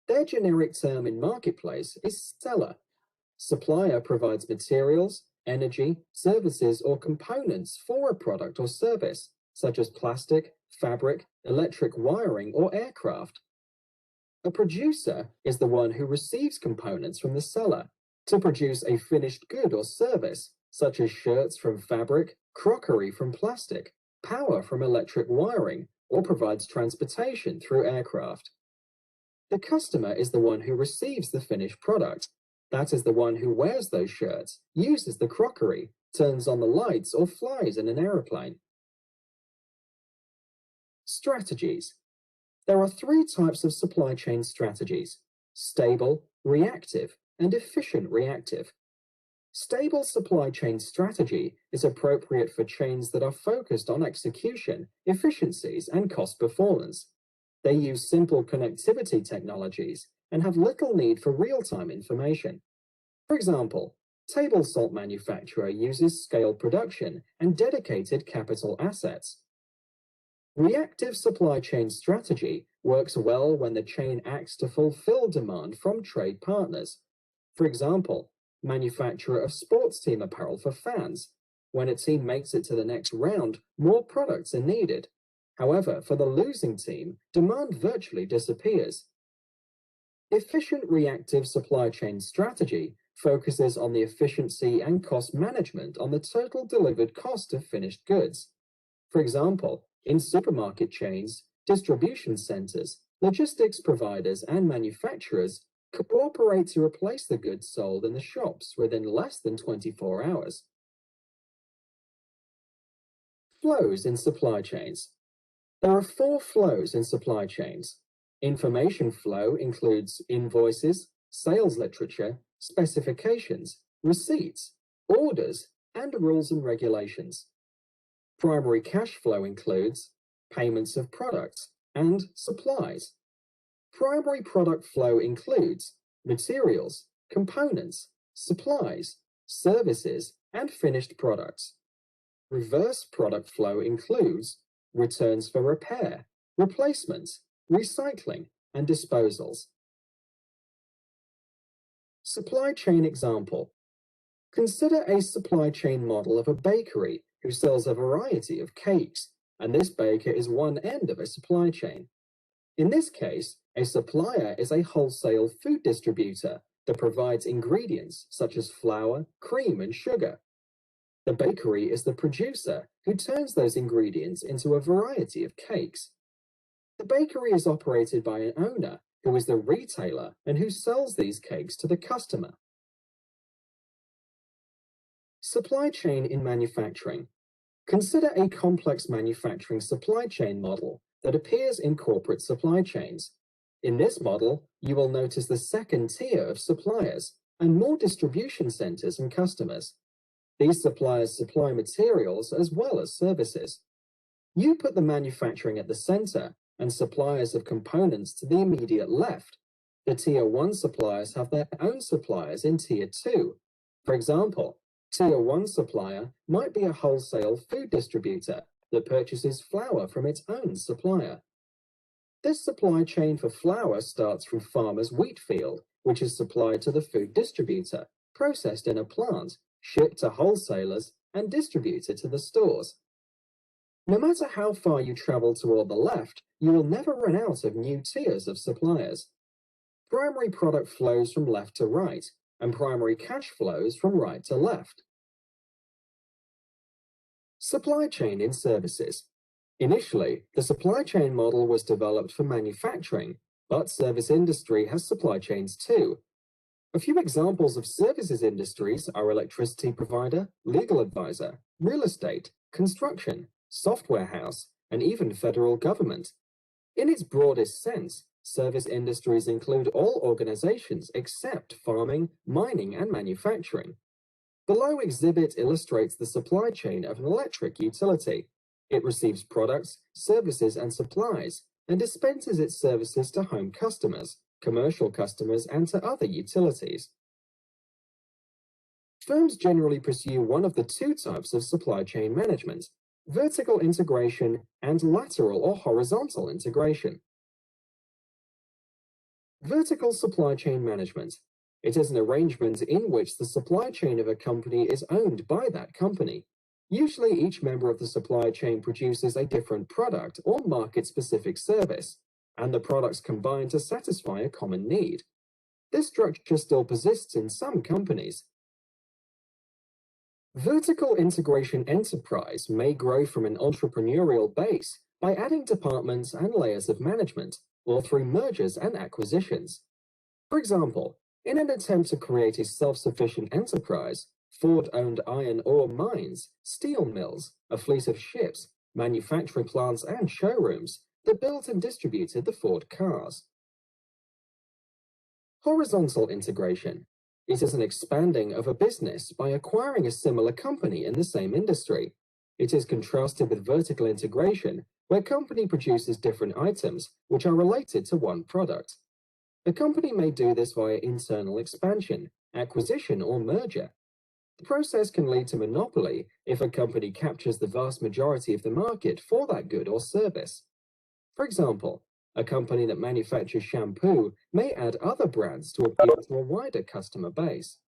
Their generic term in marketplace is seller. Supplier provides materials, energy, services, or components for a product or service, such as plastic, fabric, electric wiring, or aircraft. A producer is the one who receives components from the seller to produce a finished good or service, such as shirts from fabric, crockery from plastic, power from electric wiring, or provides transportation through aircraft. The customer is the one who receives the finished product. That is the one who wears those shirts, uses the crockery, turns on the lights, or flies in an aeroplane. Strategies. There are 3 types of supply chain strategies: stable, reactive, and efficient reactive. Stable supply chain strategy is appropriate for chains that are focused on execution, efficiencies, and cost performance. They use simple connectivity technologies and have little need for real-time information. For example, table salt manufacturer uses scale production and dedicated capital assets. Reactive supply chain strategy works well when the chain acts to fulfill demand from trade partners. For example, manufacturer of sports team apparel for fans. When a team makes it to the next round, more products are needed. However, for the losing team, demand virtually disappears. Efficient reactive supply chain strategy focuses on the efficiency and cost management on the total delivered cost of finished goods. For example, in supermarket chains, distribution centers, logistics providers, and manufacturers cooperate to replace the goods sold in the shops within less than 24 hours. Flows in supply chains. There are 4 flows in supply chains. Information flow includes invoices, sales literature, specifications, receipts, orders, and rules and regulations. Primary cash flow includes payments of products and supplies. Primary product flow includes materials, components, supplies, services, and finished products. Reverse product flow includes returns for repair, replacements, recycling, and disposals. Supply chain example. Consider a supply chain model of a bakery who sells a variety of cakes, and this baker is one end of a supply chain. In this case, a supplier is a wholesale food distributor that provides ingredients such as flour, cream, and sugar. The bakery is the producer who turns those ingredients into a variety of cakes. The bakery is operated by an owner who is the retailer and who sells these cakes to the customer. Supply chain in manufacturing. Consider a complex manufacturing supply chain model that appears in corporate supply chains. In this model, you will notice the second tier of suppliers and more distribution centers and customers. These suppliers supply materials as well as services. You put the manufacturing at the center and suppliers of components to the immediate left. The Tier 1 suppliers have their own suppliers in Tier 2. For example, Tier 1 supplier might be a wholesale food distributor that purchases flour from its own supplier. This supply chain for flour starts from farmer's wheat field, which is supplied to the food distributor, processed in a plant, shipped to wholesalers, and distributed to the stores. No matter how far you travel toward the left, you will never run out of new tiers of suppliers. Primary product flows from left to right, and primary cash flows from right to left. Supply chain in services. Initially, the supply chain model was developed for manufacturing, but service industry has supply chains too. A few examples of services industries are electricity provider, legal advisor, real estate, construction, software house, and even federal government. In its broadest sense, service industries include all organizations except farming, mining, and manufacturing. Below exhibit illustrates the supply chain of an electric utility. It receives products, services, and supplies, and dispenses its services to home customers, commercial customers, and to other utilities. Firms generally pursue one of the 2 types of supply chain management: vertical integration and lateral or horizontal integration. Vertical supply chain management. It is an arrangement in which the supply chain of a company is owned by that company. Usually each member of the supply chain produces a different product or market-specific service, and the products combine to satisfy a common need. This structure still persists in some companies. Vertical integration enterprise may grow from an entrepreneurial base by adding departments and layers of management, or through mergers and acquisitions. For example, in an attempt to create a self-sufficient enterprise, Ford owned iron ore mines, steel mills, a fleet of ships, manufacturing plants, and showrooms that built and distributed the Ford cars. Horizontal integration. It is an expanding of a business by acquiring a similar company in the same industry. It is contrasted with vertical integration, where a company produces different items which are related to one product. A company may do this via internal expansion, acquisition, or merger. The process can lead to monopoly if a company captures the vast majority of the market for that good or service. For example, a company that manufactures shampoo may add other brands to appeal to a wider customer base.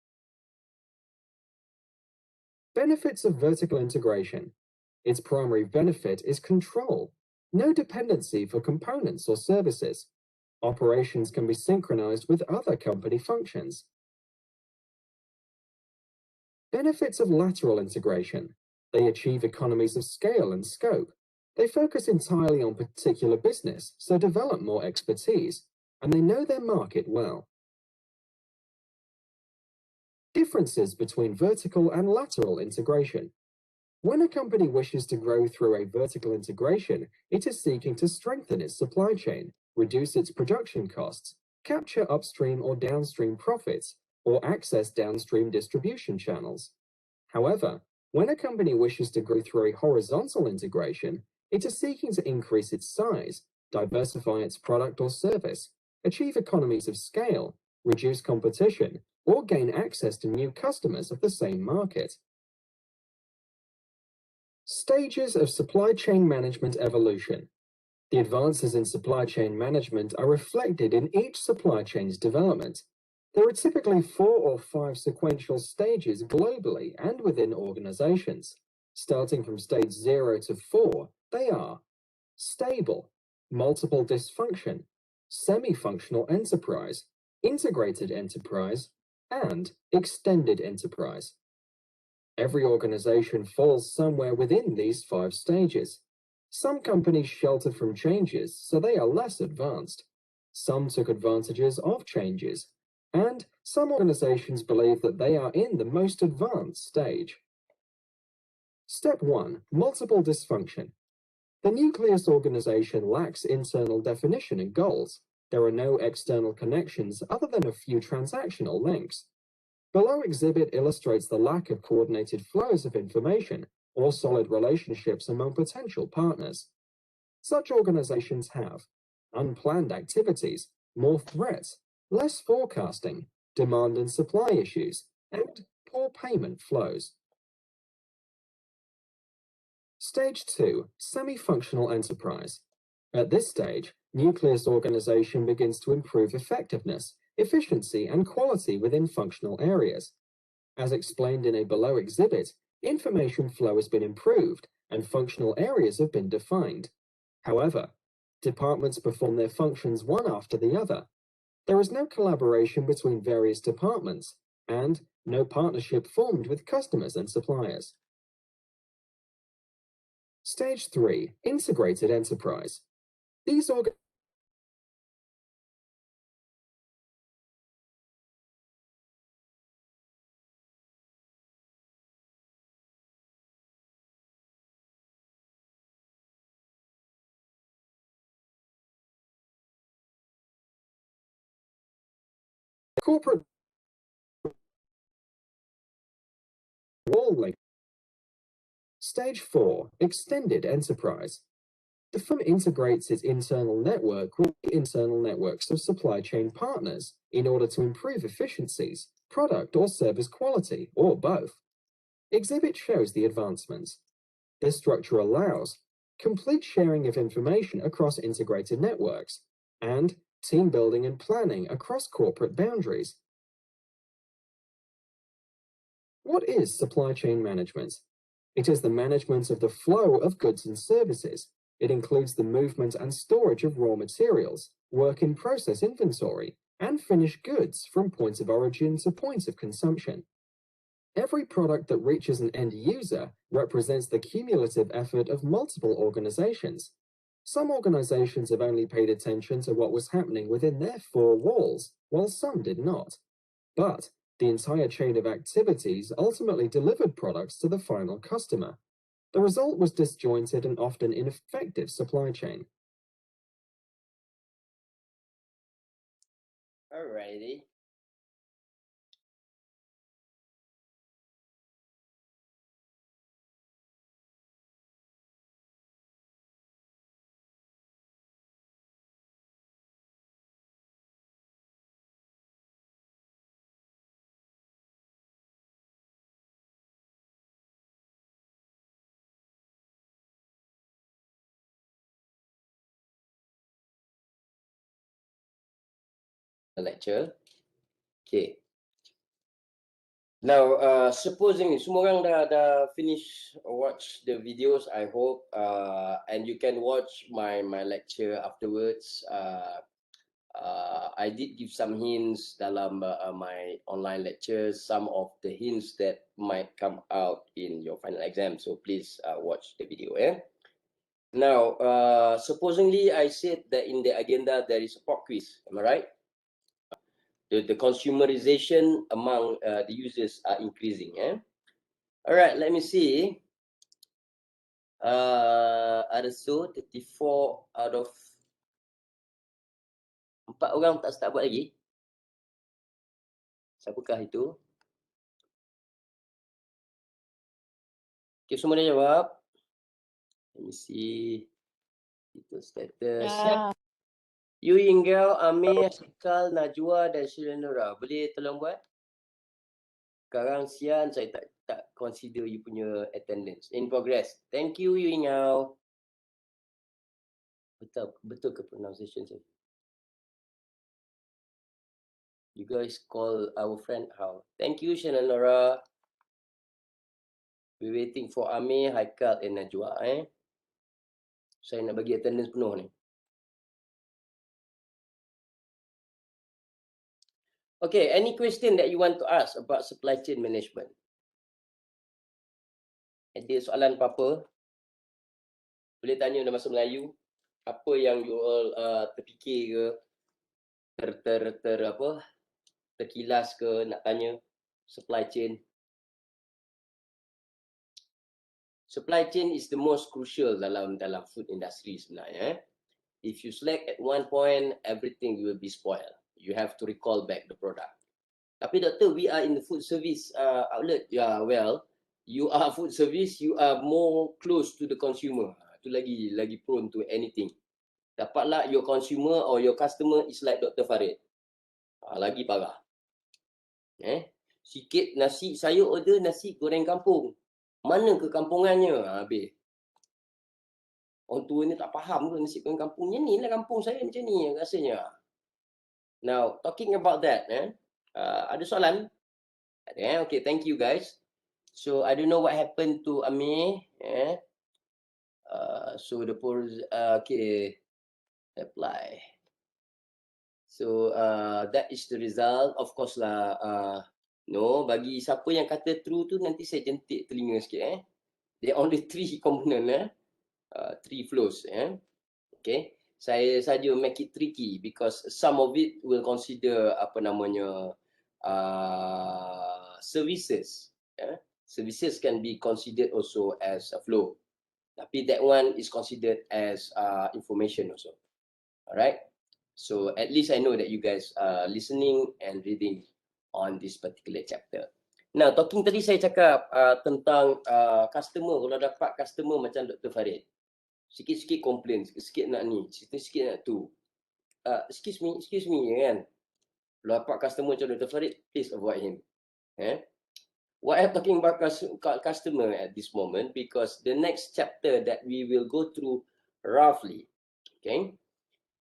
Benefits of vertical integration. Its primary benefit is control. No dependency for components or services. Operations can be synchronized with other company functions. Benefits of lateral integration. They achieve economies of scale and scope. They focus entirely on particular business, so develop more expertise, and they know their market well. Differences between vertical and lateral integration. When a company wishes to grow through a vertical integration, it is seeking to strengthen its supply chain, reduce its production costs, capture upstream or downstream profits, or access downstream distribution channels. However, when a company wishes to grow through a horizontal integration, it is seeking to increase its size, diversify its product or service, achieve economies of scale, reduce competition, or gain access to new customers of the same market. Stages of supply chain management evolution. The advances in supply chain management are reflected in each supply chain's development. There are typically 4 or 5 sequential stages globally and within organizations. Starting from stage 0 to 4, they are stable, multiple dysfunction, semi-functional enterprise, integrated enterprise, and extended enterprise. Every organization falls somewhere within these 5 stages. Some companies sheltered from changes, so they are less advanced. Some took advantages of changes, and some organizations believe that they are in the most advanced stage. Step 1. Multiple dysfunction. The nucleus organization lacks internal definition and goals. There are no external connections other than a few transactional links. Below exhibit illustrates the lack of coordinated flows of information or solid relationships among potential partners. Such organizations have unplanned activities, more threats, less forecasting, demand and supply issues, and poor payment flows. Stage 2. Semi-functional enterprise. At this stage, nucleus organization begins to improve effectiveness, efficiency, and quality within functional areas. As explained in a below exhibit, information flow has been improved and functional areas have been defined. However, departments perform their functions one after the other. There is no collaboration between various departments and no partnership formed with customers and suppliers. Stage 3. Integrated enterprise. These corporate wall link. Stage 4. Extended enterprise. The firm integrates its internal network with the internal networks of supply chain partners in order to improve efficiencies, product or service quality, or both. Exhibit shows the advancements. This structure allows complete sharing of information across integrated networks and team building and planning across corporate boundaries. What is supply chain management? It is the management of the flow of goods and services. It includes the movement and storage of raw materials, work in process inventory, and finished goods from point of origin to point of consumption. Every product that reaches an end user represents the cumulative effort of multiple organizations. Some organizations have only paid attention to what was happening within their 4 walls, while some did not. But the entire chain of activities ultimately delivered products to the final customer. The result was disjointed and often ineffective supply chain. Alrighty. lecture. Okay. Now, supposing semua orang dah finish watch the videos, I hope, and you can watch my lecture afterwards. I did give some hints dalam my online lectures, some of the hints that might come out in your final exam. So please watch the video. Now, supposedly I said that in the agenda there is a pop quiz. Am I right? The consumerization among the users are increasing. All right, let me see. Ada 34 out of 4 orang tak start buat lagi. Siapakah itu? Okay, semua dah jawab. Let me see. Itu status. You, Inggau, Amir, Sikal, Najwa dan Shiranura. Boleh tolong buat? Sekarang sian saya tak consider you punya attendance. In progress. Thank you, Inggau. Betul ke pronunciation saya? You guys call our friend how? Thank you, Shiranura. We waiting for Amir, Haikal and Najwa. Saya nak bagi attendance penuh ni. Okay, any question that you want to ask about supply chain management? Ada soalan apa-apa? Boleh tanya dalam bahasa Melayu. Apa yang you all terfikir ke, terkilas ke, nak tanya supply chain. Supply chain is the most crucial dalam food industry sebenarnya. If you slack at one point, everything will be spoiled. You have to recall back the product. Tapi doktor, we are in the food service outlet. Yeah, well, you are food service, you are more close to the consumer. Itu lagi prone to anything. Dapatlah your consumer or your customer is like Dr. Farid. Lagi parah. Sikit nasi, saya order nasi goreng kampung. Mana kekampungannya? Habis. Orang tua ni tak faham ke nasi goreng kampungnya ni lah kampung saya macam ni rasanya. Now, talking about that, ada soalan? Ada, okay, thank you guys. So, I don't know what happened to Amir. So, okay, apply. So, that is the result. Of course lah, no, bagi siapa yang kata true tu, nanti saya jentik telinga sikit. There are only 3 component, 3 flows. Okay. Saya saja make it tricky because some of it will consider services. Services can be considered also as a flow. Tapi that one is considered as information also. Alright. So at least I know that you guys are listening and reading on this particular chapter. Now, talking tadi saya cakap tentang customer. Kalau dapat customer macam Dr. Farid, sikit-sikit komplain, sikit-sikit nak ni, sikit-sikit nak tu. Excuse me, kan. Kalau dapat customer macam Dr. Farid, please avoid him. Why I'm talking about customer at this moment? Because the next chapter that we will go through roughly, okay.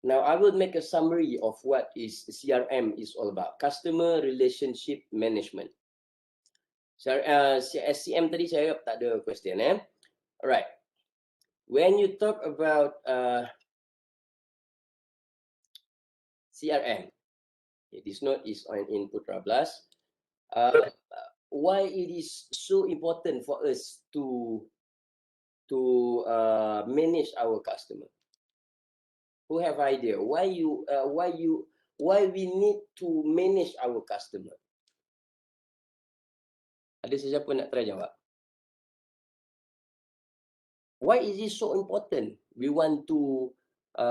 Now, I will make a summary of what is CRM is all about. Customer Relationship Management. SCM tadi saya tak ada question. Alright. When you talk about CRM, this note is on input Rablas. Why it is so important for us to manage our customer? Who have idea? Why we need to manage our customer? Ada sesiapa nak try jawab? Why is it so important? We want to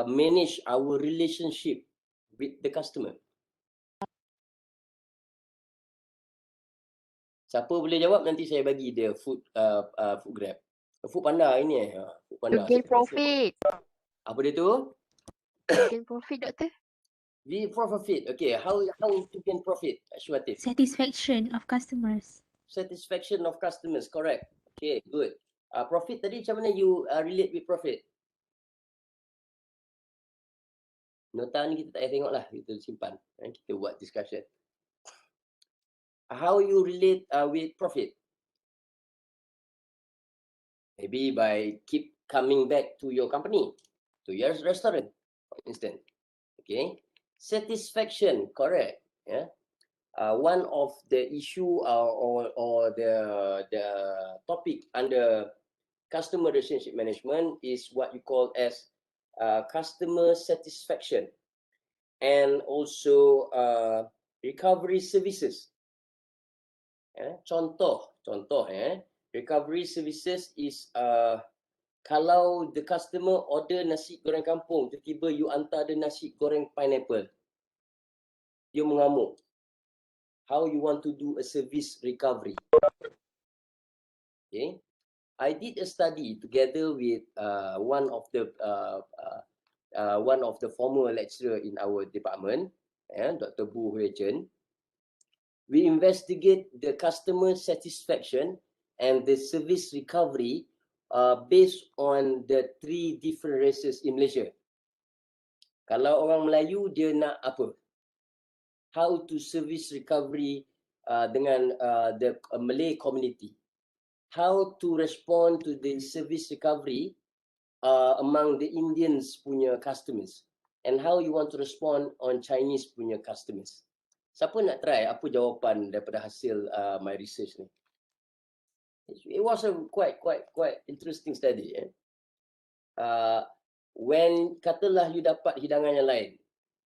manage our relationship with the customer. Siapa boleh jawab, nanti saya bagi dia food grab. Food panda ini food panda. To gain profit. Apa dia tu? To gain profit, doktor. Profit. Okay, how to gain profit? Ashwatif. Satisfaction of customers. Satisfaction of customers, correct. Okay, good. Profit tadi macam mana you relate with profit? Nota ni kita tak payah tengok lah, kita simpan. Kita buat discussion. How you relate with profit? Maybe by keep coming back to your company, to your restaurant, for instance. Okay. Satisfaction, correct. Yeah. One of the issue or the topic under customer relationship management is what you call as customer satisfaction, and also recovery services. Contoh, recovery services is kalau the customer order nasi goreng kampung, tiba-tiba you hantar dia nasi goreng pineapple, dia mengamuk. How you want to do a service recovery? Okay, I did a study together with one of the former lecturer in our department, Dr. Bu Hui Chen. We investigate the customer satisfaction and the service recovery based on the 3 different races in Malaysia. Kalau orang Melayu, dia nak apa? How to service recovery dengan the Malay community. How to respond to the service recovery among the Indians punya customers. And how you want to respond on Chinese punya customers. Siapa nak try apa jawapan daripada hasil my research ni? It was a quite interesting study. When katalah you dapat hidangan yang lain,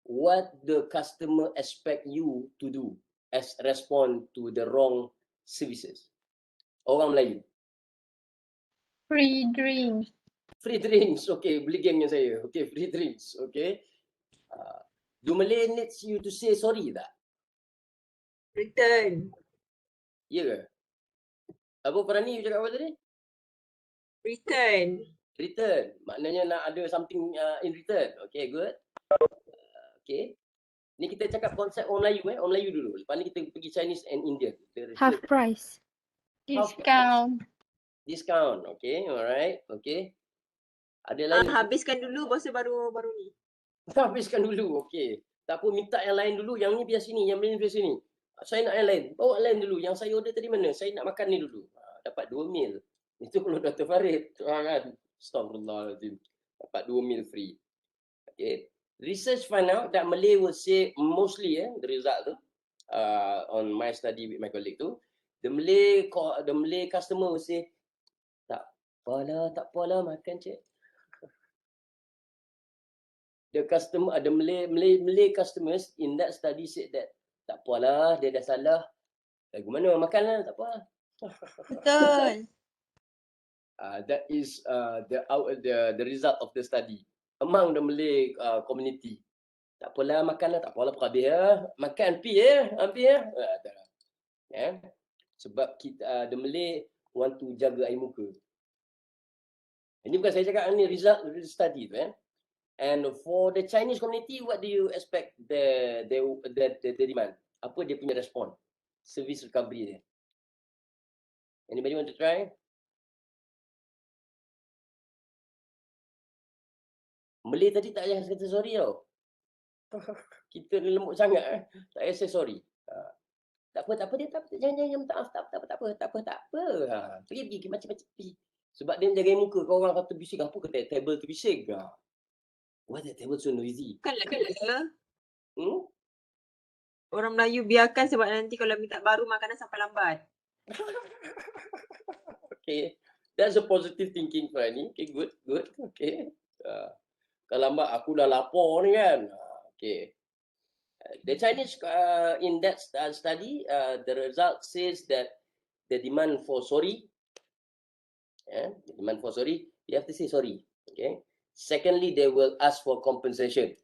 what the customer expect you to do as respond to the wrong services? Orang Melayu. Free drinks. Free drinks, okay, beli gengnya saya. Okay, free drinks, okay. Do Malay needs you to say sorry tak? Return. Ya ke? Apa Farani you cakap apa tadi? Return. Return. Maknanya nak ada something in return. Okay, good. Okay. Ni kita cakap konsep orang Melayu Orang Melayu dulu. Lepas ni kita pergi Chinese and Indian. Half price. Discount. Discount. Okay, alright. Okay. Ada lain? Habiskan dulu baru ni. Habiskan dulu. Okay. Tak apa, minta yang lain dulu. Yang ni biar sini, yang ni biar sini. Saya nak yang lain. Bawa lain dulu. Yang saya order tadi mana? Saya nak makan ni dulu. Dapat 2 meal. Itu kalau Dr. Farid. Kan? Astaghfirullahaladzim. Dapat 2 meal free. Okay. Research find out that Malay will say mostly the result tu on my study with my colleague tu, the Malay customer will say tak apalah makan cik. The Malay customers in that study said that tak apalah, dia dah salah. Lagu mana makanlah, tak apa. Betul. That is the result of the study among the Malay community. Tak apalah makanlah, tak apalah habis makan pi sebab kita the Malay want to jaga air muka. Ini bukan saya cakap, ni result study tu And for the Chinese community, what do you expect the demand? Apa dia punya respon? Service recovery dia. Anybody want to try? Malay tadi tak payah kata sorry tau. Kita ni lembut sangat tak payah say sorry. Tak apa dia tak apa. Jangan minta maaf, tak apa. Pergi macam-macam pergi. Sebab dia jaga muka, kau orang kata bising apa ke table tu bising. Why that table so noisy? Kan orang Melayu biarkan sebab nanti kalau minta baru makanan sampai lambat. Okay. That's a positive thinking Farani. Okay, good. Okay. Kalau lambat aku dah lapar ni kan. Okay. The Chinese in that study, the result says that the demand for sorry, you have to say sorry. Okay. Secondly, they will ask for compensation.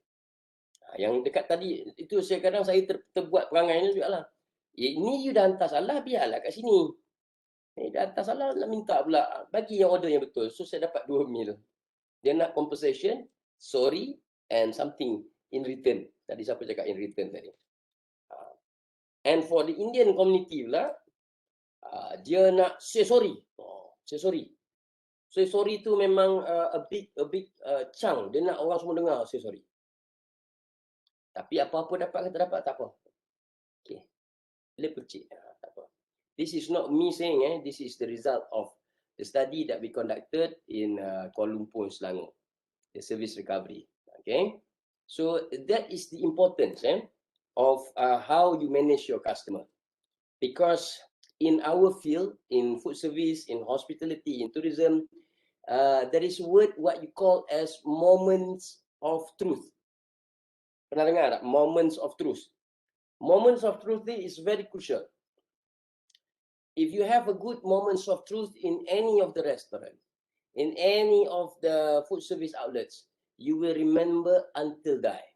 Yang dekat tadi itu kadang saya terbuat perangai ni juga lah. Ini you dah hantar salah, biarlah kat sini. Dah hantar salah nak minta pula. Bagi yang order yang betul. So saya dapat 2 meal. Dia nak compensation, sorry and something in return. Tadi siapa cakap in return tadi? And for the Indian community pula, dia nak say sorry. Say sorry. Say sorry tu memang a big chunk. Dia nak orang semua dengar say sorry. Tapi apa-apa dapat kata dapat, tak apa. Okay. Boleh percik. Tak apa. This is not me saying, this is the result of the study that we conducted in Kuala Lumpur, Selangor, the service recovery. Okay. So that is the importance of how you manage your customer. Because in our field, in food service, in hospitality, in tourism, there is word what you call as moments of truth. Pernah dengar tak? Moments of truth. Moments of truth is very crucial. If you have a good moments of truth in any of the restaurant, in any of the food service outlets, you will remember until die.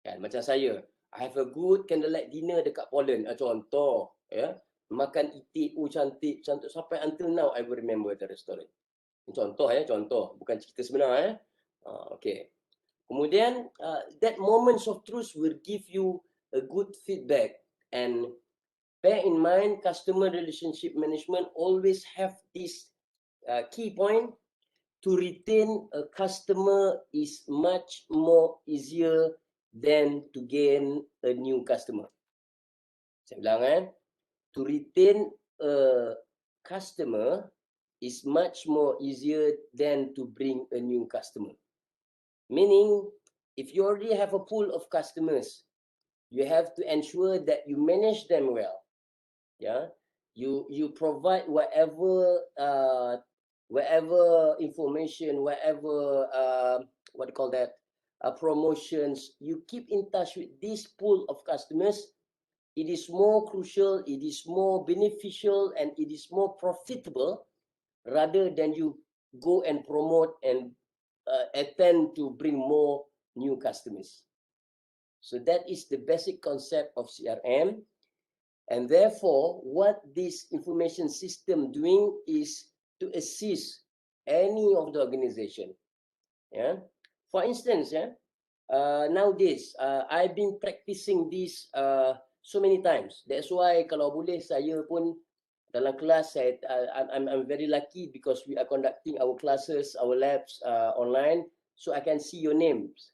Kan, macam saya, I have a good candlelight dinner dekat Poland. Contoh, ya, makan itik, cantik, cantik sampai until now I will remember the restaurant. Contoh contoh, bukan cerita sebenar okay. Kemudian that moments of truth will give you a good feedback, and bear in mind customer relationship management always have this key point. To retain a customer is much more easier than to gain a new customer. Saya bilang to retain a customer is much more easier than to bring a new customer. Meaning, if you already have a pool of customers, you have to ensure that you manage them well. Yeah, you provide whatever information, whatever what do you call that, promotions. You keep in touch with this pool of customers. It is more crucial, it is more beneficial, and it is more profitable rather than you go and promote and attempt to bring more new customers. So that is the basic concept of CRM. And therefore, what this information system doing is to assist any of the organization. Yeah. For instance, nowadays, I've been practicing this so many times. That's why kalau boleh saya pun dalam kelas, I'm very lucky because we are conducting our classes, our labs online, so I can see your names.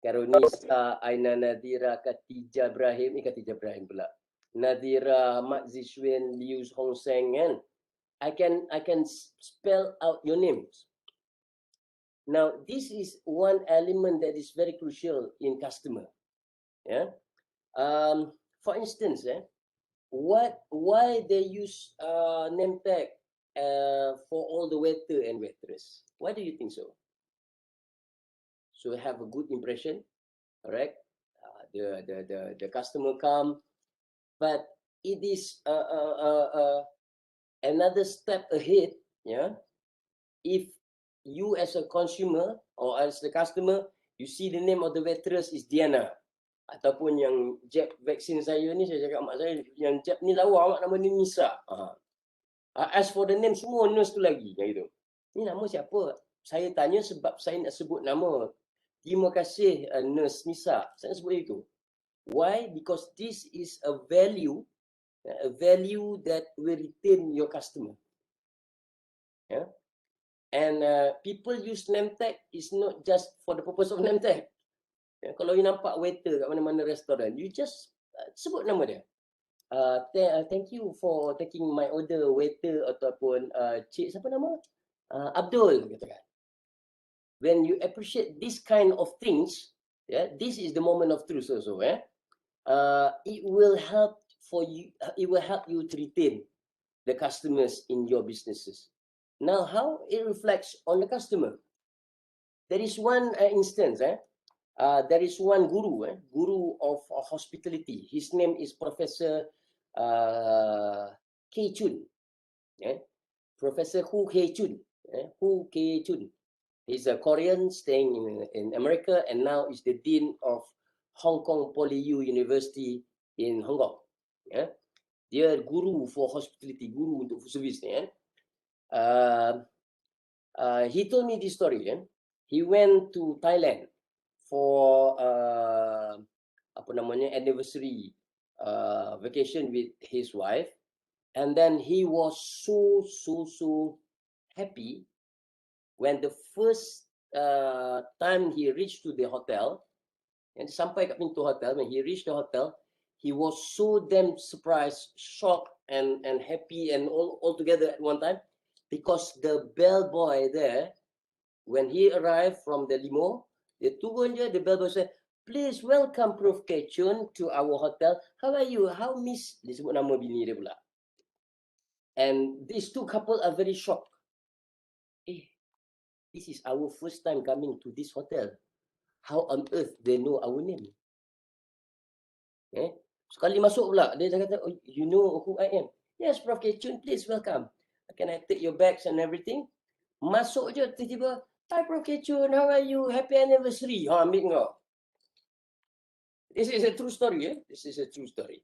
Karonisa, Aina Nadira, Khatijah Ibrahim, Khatijah Ibrahim pula. Nadira, Mat Zishwen, Liu Hong Seng, and I can spell out your names. Now, this is one element that is very crucial in customer. Yeah. For instance, why they use name tag for all the waiter and waitress? Why do you think so? So have a good impression, correct? The customer come, but it is another step ahead. Yeah, if you as a consumer or as the customer, you see the name of the waitress is Diana, ataupun yang jab vaksin saya ni, saya cakap mak saya, yang jab ni lawa, awak nama ni Nisa. As for the name, semua nurse tu lagi, gitu. Ni nama siapa? Saya tanya sebab saya nak sebut nama. Terima kasih nurse Nisa, saya nak sebut itu. Why? Because this is a value that will retain your customer. Yeah. And people use name tag is not just for the purpose of name tag. Kalau you nampak waiter kat mana-mana restoran, you just sebut nama dia. Thank you for taking my order, waiter, ataupun cik siapa nama? Abdul, katakan. When you appreciate this kind of things, this is the moment of truth also. It will help for you. It will help you to retain the customers in your businesses. Now, how it reflects on the customer? There is one instance. There is one guru, guru of hospitality. His name is Professor K. Chun. Professor Hu K. Chun. Hu K. Chun. He's a Korean staying in America, and now is the dean of Hong Kong Poly U University in Hong Kong. Dia guru for hospitality, guru untuk service ni. He told me this story. He went to Thailand for anniversary vacation with his wife, and then he was so happy when the first time he reached to the hotel. And sampai kat pintu hotel, when he reached the hotel, he was so damn surprised, shocked, and happy and all together at one time, because the bellboy there, when he arrived from the limo, dia turun je, the bellboy said, "Please welcome Prof. Kechun to our hotel. How are you? How Miss?" Dia sebut nama bini dia pula. And these two couple are very shocked. This is our first time coming to this hotel. How on earth they know our name? Sekali masuk pula, dia kata, "Oh, you know who I am?" "Yes, Prof. Kechun, please welcome. Can I take your bags and everything?" Masuk je tiba-tiba, "Hi Prof. Kechun, how are you? Happy anniversary." Ambil kau. This is a true story. This is a true story.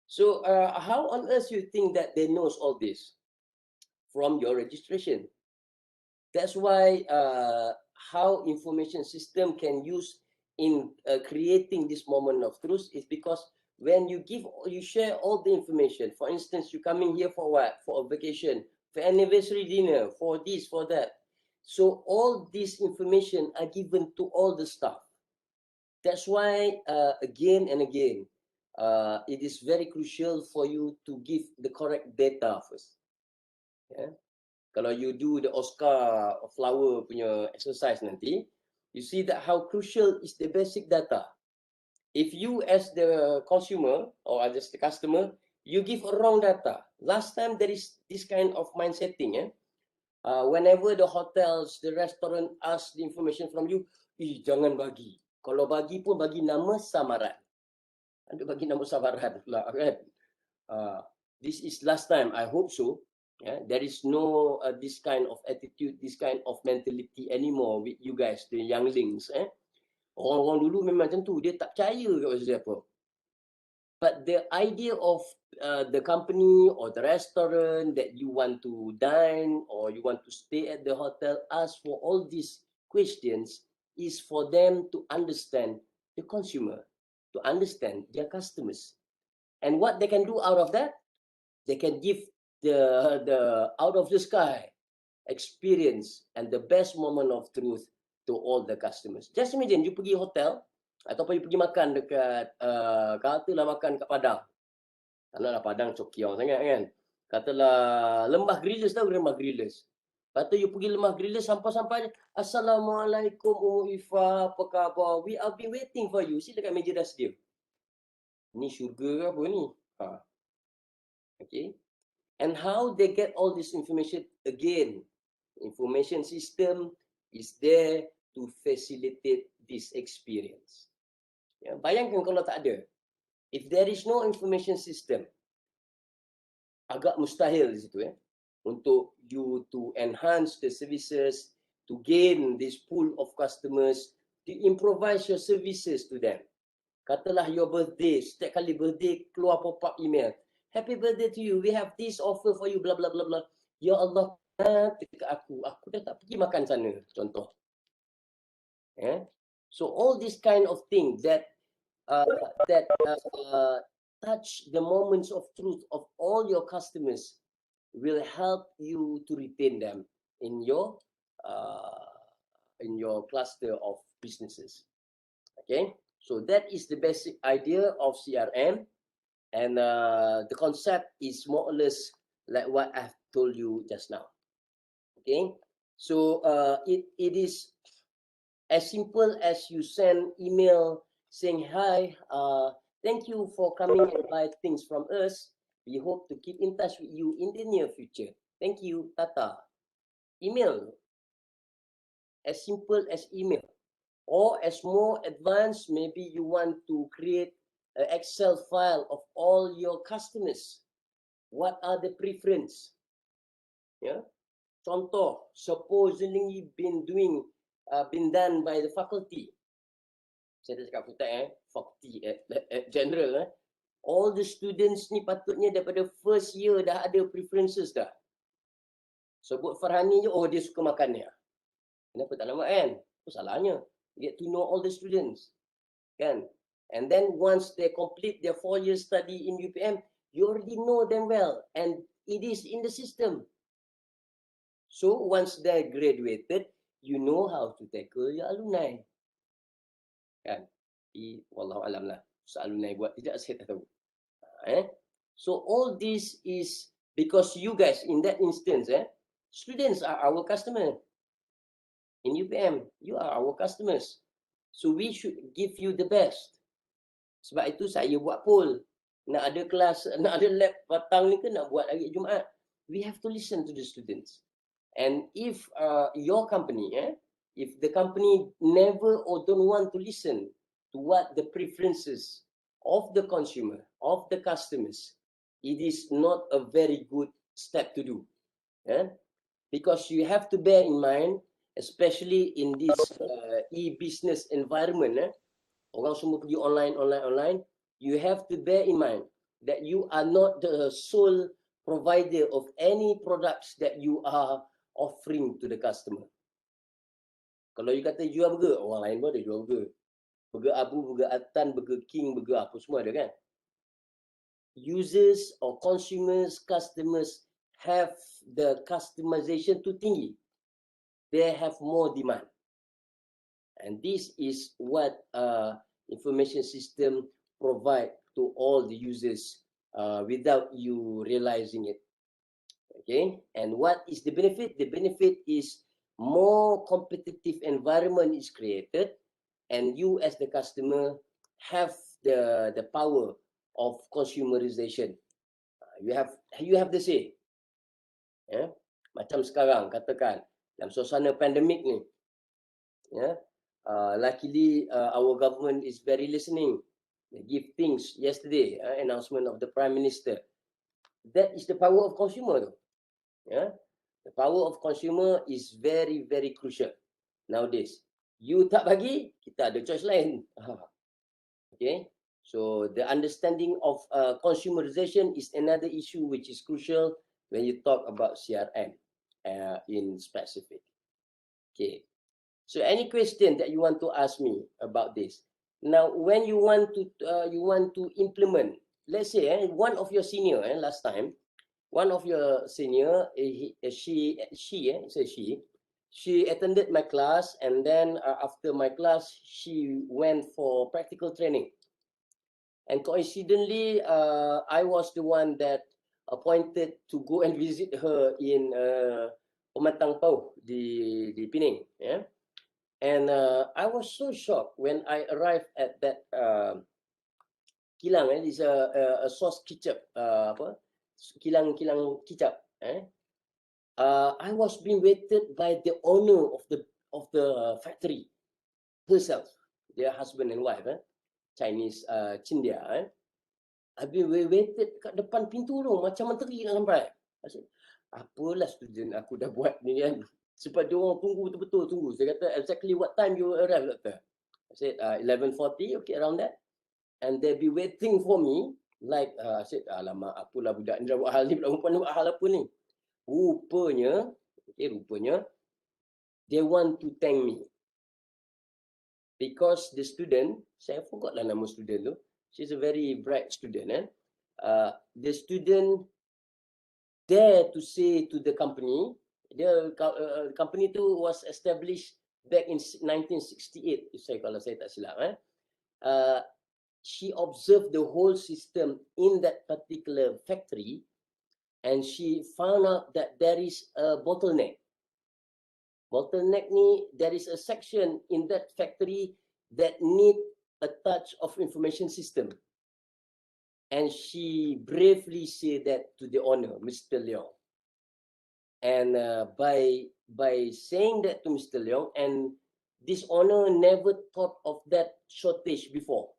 So how on earth you think that they knows all this? From your registration. That's why how information system can use in creating this moment of truth is because when you share all the information. For instance, you coming here for what? For a vacation, for anniversary dinner, for this, for that. So all this information are given to all the staff. That's why again and again, it is very crucial for you to give the correct data first. Yeah. Kalau you do the Oscar flower punya exercise nanti, you see that how crucial is the basic data. If you as the consumer or as the customer, you give a wrong data. Last time there is this kind of mind setting. Whenever the hotels, the restaurant ask the information from you, jangan bagi. Kalau bagi pun bagi nama samaran. Anda bagi nama samaran pula kan. This is last time, I hope so. Yeah, there is no this kind of attitude, this kind of mentality anymore with you guys, the younglings. Orang-orang dulu memang macam tu, dia tak percaya kat pasal siapa. But the idea of the company or the restaurant that you want to dine or you want to stay at the hotel, ask for all these questions is for them to understand the consumer, to understand their customers. And what they can do out of that, they can give the out of the sky experience and the best moment of truth to all the customers. Just imagine you pergi hotel ataupun you pergi makan dekat katalah makan kat Padang. Tak naklah Padang Chokiong sangat kan. Katalah Lembah Grilles, tahu Lembah Grilles. Kata you pergi Lembah Grilles sampai-sampai, "Assalamualaikum Umu Ifa, apa khabar? We have been waiting for you." Sila dekat meja dah sedia. Ni syurga ke apa ni? Okay. And how they get all this information? Again, information system is there to facilitate this experience. Ya, bayangkan kalau tak ada. If there is no information system, agak mustahil di situ untuk you to enhance the services, to gain this pool of customers, to improvise your services to them. Katalah your birthday, setiap kali birthday keluar pop-up email. "Happy birthday to you, we have this offer for you, bla bla bla bla." Ya Allah, dekat aku dah tak pergi makan sana, contoh. So all this kind of thing that touch the moments of truth of all your customers will help you to retain them in your cluster of businesses. Okay, so that is the basic idea of CRM, and the concept is more or less like what I've told you just now. Okay, so it is as simple as you send email saying, "Hi, thank you for coming and buy things from us. We hope to keep in touch with you in the near future. Thank you, Tata." Email. As simple as email. Or as more advanced, maybe you want to create an Excel file of all your customers. What are the preference? Yeah. Contoh, supposedly been done by the faculty. Saya dah cakap faculty general. All the students ni patutnya daripada first year dah ada preferences dah. Sebut Farhani je, dia suka makan ni. Kenapa tak nama kan? Apa salahnya? Get to know all the students. Kan? And then once they complete their 4 year study in UPM, you already know them well. And it is in the system. So once they graduated, you know how to tackle your alumni. Kan? Tapi wallahu alam lah. Soalan yang buat tidak saya tak tahu. So all this is because you guys in that instance, students are our customer. In UPM, you are our customers. So we should give you the best. Sebab itu saya buat poll. Nak ada kelas, nak ada lab petang ni ke nak buat hari Jumaat? We have to listen to the students. And if your company, if the company never or don't want to listen to what the preferences of the consumer, of the customers, it is not a very good step to do. Because you have to bear in mind, especially in this e-business environment, orang semua pergi online, you have to bear in mind that you are not the sole provider of any products that you are offering to the customer. Kalau you kata jual burger, orang lain pun ada jual burger. Burger Abu, burger Atan, burger King, burger apa semua ada kan? Users or consumers, customers have the customization too tinggi. They have more demand. And this is what information system provide to all the users without you realizing it. Okay, and what is the benefit? The benefit is more competitive environment is created, and you as the customer have the power of consumerization. You have the say. Macam sekarang katakan dalam suasana pandemik ni, luckily our government is very listening. They give things yesterday, announcement of the Prime Minister. That is the power of consumer. The power of consumer is very, very crucial nowadays. You tak bagi, kita ada choice lain. Okay, so the understanding of consumerization is another issue which is crucial when you talk about CRM in specific. Okay, so any question that you want to ask me about this? Now, when you want to implement, let's say one of your senior last time, one of your senior, she attended my class, and then after my class, she went for practical training. And coincidentally, I was the one that appointed to go and visit her in Pematang Pau di Penang. And I was so shocked when I arrived at that kilang. It's a sauce ketchup, kilang kicap. I was being waited by the owner of the factory herself, their husband and wife, Chinese Chindia. I've been waited kat depan pintu tu macam menteri nak sampai. I said, apalah student aku dah buat ni kan. Sebab dia orang tunggu betul-betul tunggu. Saya kata exactly what time you arrive, doctor? I said 11:40, okay, around that. And they'll be waiting for me. Like, I said, alamak, apalah budak ni dah buat hal ni, budak perempuan ni buat hal apa ni? Rupanya, they want to thank me. Because the student, saya forgot lah nama student tu. She's a very bright student. The student dare to say to the company, the company tu was established back in 1968, kalau saya tak silap. She observed the whole system in that particular factory, and she found out that there is a bottleneck. Bottleneck ni, there is a section in that factory that need a touch of information system. And she bravely said that to the owner, Mr. Leong. And by saying that to Mr. Leong, and this owner never thought of that shortage before.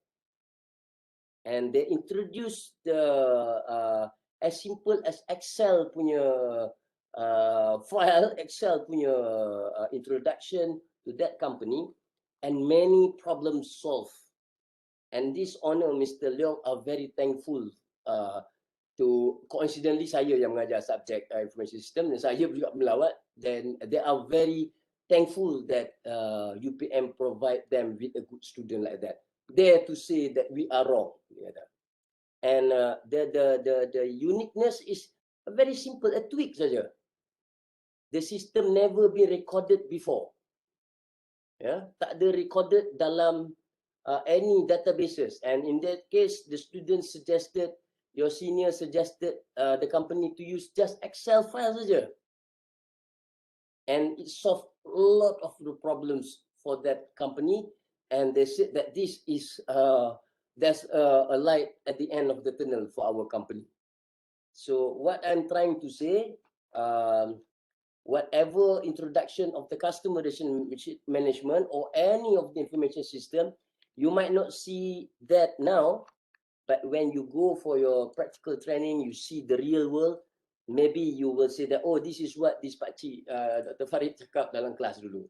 And they introduced the as simple as Excel punya file, Excel punya introduction to that company, and many problems solved. And this owner, Mr. Leong, are very thankful to, coincidentally saya yang mengajar subjek information system dan saya juga melawat, then they are very thankful that UPM provide them with a good student like that. Dare to say that we are wrong. And the uniqueness is very simple, a tweak saja. The system never been recorded before. Tak ada recorded dalam any databases, and in that case, the students suggested, your senior suggested the company to use just Excel files saja, and it solved a lot of the problems for that company. And they said that this is there's a light at the end of the tunnel for our company. So what I'm trying to say, whatever introduction of the customer relationship management or any of the information system, you might not see that now, but when you go for your practical training, you see the real world, maybe you will say that, oh, this is what this pakcik Dr. Farid cakap dalam kelas dulu.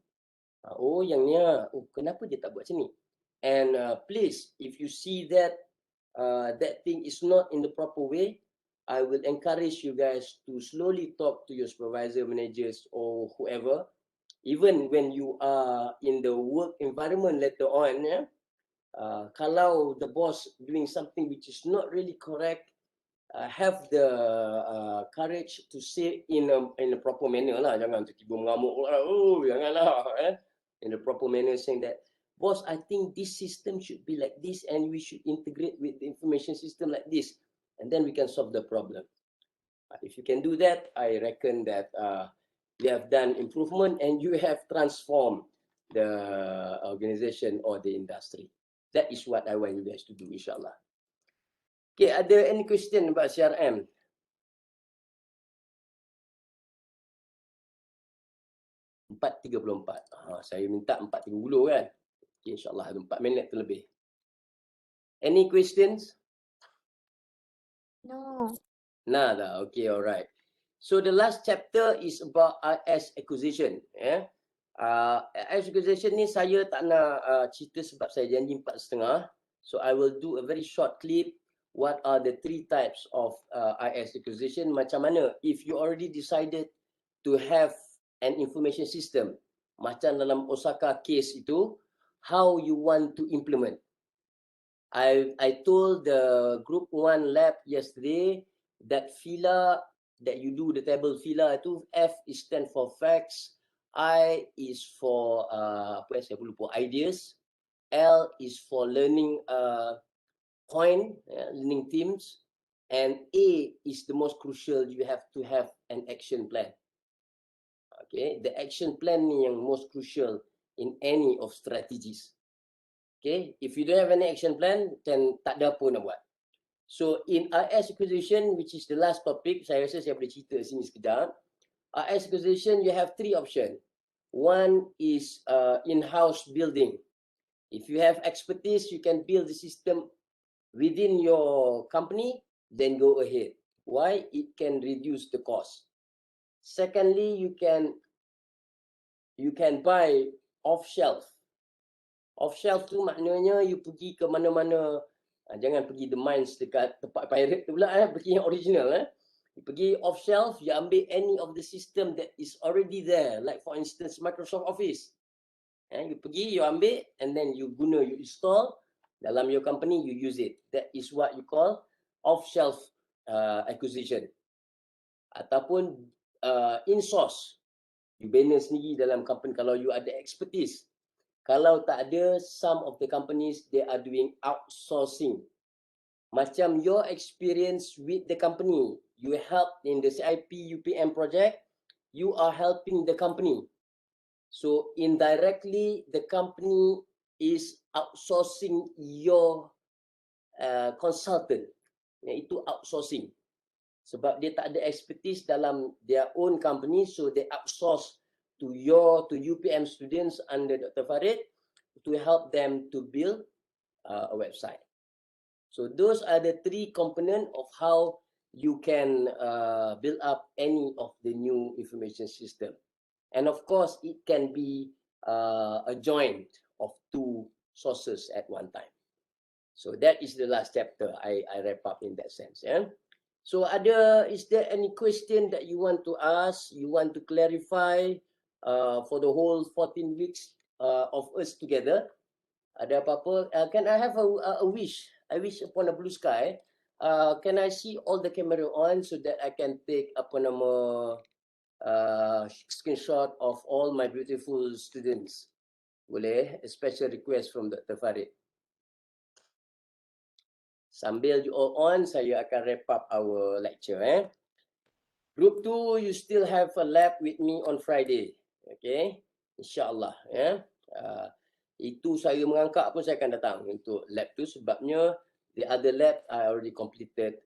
Oh, yang ni, oh, kenapa dia tak buat macam ni? And please, if you see that that thing is not in the proper way, I will encourage you guys to slowly talk to your supervisor, managers, or whoever. Even when you are in the work environment later on, yeah, kalau the boss doing something which is not really correct, have the courage to say in a proper manner lah. Jangan tiba-tiba mengamuk lah. Oh, janganlah. In a proper manner, saying that, boss, I think this system should be like this, and we should integrate with the information system like this, and then we can solve the problem. If you can do that, I reckon that you have done improvement and you have transformed the organization or the industry. That is what I want you guys to do, insyaAllah. Okay, are there any question about CRM? Empat 34. Saya minta 4.30 kan? Okay, insyaAllah ada 4 minit terlebih. Any questions? No. Nada. Okay, alright. So the last chapter is about IS acquisition. Yeah. IS acquisition ni saya tak nak cerita sebab saya janji 4.30. So I will do a very short clip. What are the 3 types of IS acquisition? Macam mana if you already decided to have an information system, macam dalam Osaka case itu, how you want to implement. I told the group 1 lab yesterday that FILA, that you do the table FILA itu, F is stand for facts, I is for apa yang saya lupa, ideas, L is for learning point, learning themes, and A is the most crucial, you have to have an action plan. Okay, the action plan ni yang most crucial in any of strategies. Okay, if you don't have any action plan, then tak ada apa nak buat. So in IS acquisition, which is the last topic, saya rasa saya boleh cerita sini sekejap. IS acquisition, you have 3 options. One is in-house building. If you have expertise, you can build the system within your company, then go ahead. Why? It can reduce the cost. Secondly, you can buy off-shelf. Off-shelf tu maknanya you pergi ke mana-mana, jangan pergi the mines dekat tempat pirate tu pula, pergi yang original. You pergi off-shelf, you ambil any of the system that is already there, like for instance Microsoft Office. You pergi, you ambil, and then you guna, you install dalam your company, you use it. That is what you call off-shelf acquisition. Ataupun in-source, you bina sendiri dalam company kalau you ada expertise. Kalau tak ada, some of the companies, they are doing outsourcing. Macam your experience with the company, you help in the CIP UPM project, you are helping the company. So indirectly, the company is outsourcing your consultant. Itu outsourcing. Sebab dia tak ada expertise dalam their own company, so they outsource to UPM students under Dr. Farid to help them to build a website. So those are the 3 components of how you can build up any of the new information system. And of course, it can be a joint of 2 sources at one time. So that is the last chapter. I wrap up in that sense. Yeah? So is there any question that you want to ask, you want to clarify for the whole 14 weeks of us together? Ada apa-apa? Can I have a wish? I wish upon a blue sky. Can I see all the camera on so that I can take screenshot of all my beautiful students? Boleh? A special request from Dr. Farid. Sambil you all on, saya akan wrap up our lecture. Group 2, you still have a lab with me on Friday. Okay, InsyaAllah. Itu saya mengangkat pun saya akan datang untuk lab tu sebabnya the other lab I already completed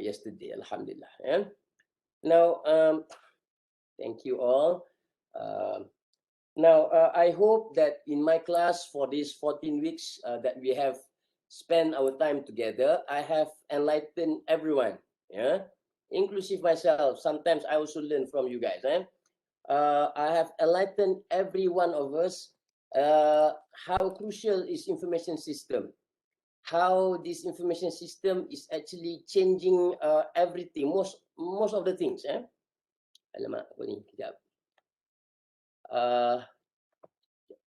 yesterday. Alhamdulillah. Now, thank you all. Now, I hope that in my class for these 14 weeks that we have spent our time together, I have enlightened everyone, inclusive myself. Sometimes I also learn from you guys. I have enlightened every one of us how crucial is information system, how this information system is actually changing everything, most of the things. Alamak, apa ni? Kejap.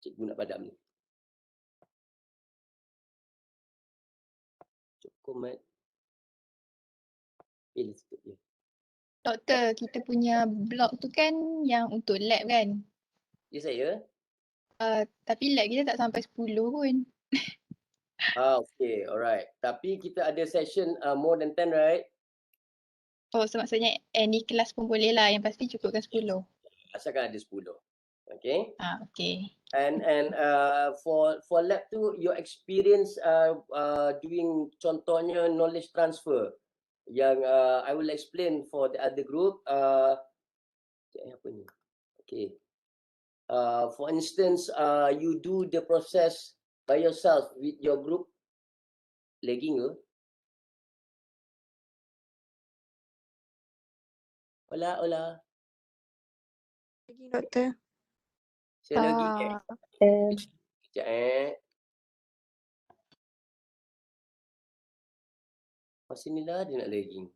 Cikgu nak padam ni. Cukup, Mat. Tutup dia. Doktor, kita punya blog tu kan yang untuk lab kan? Ya, saya. Tapi lab kita tak sampai 10 pun. Okay, alright. Tapi kita ada session more than 10, right? Oh, so maksudnya any kelas pun boleh lah. Yang pasti cukupkan 10. Asalkan ada 10. Okay. Okay. And for lab tu, your experience doing contohnya knowledge transfer yang I will explain for the other group. Apa ni? Okay. For instance, you do the process by yourself with your group. Lagging ke? Hola. Lagi doktor. Saya lagi. Sekejap Pas inilah dia nak lagging.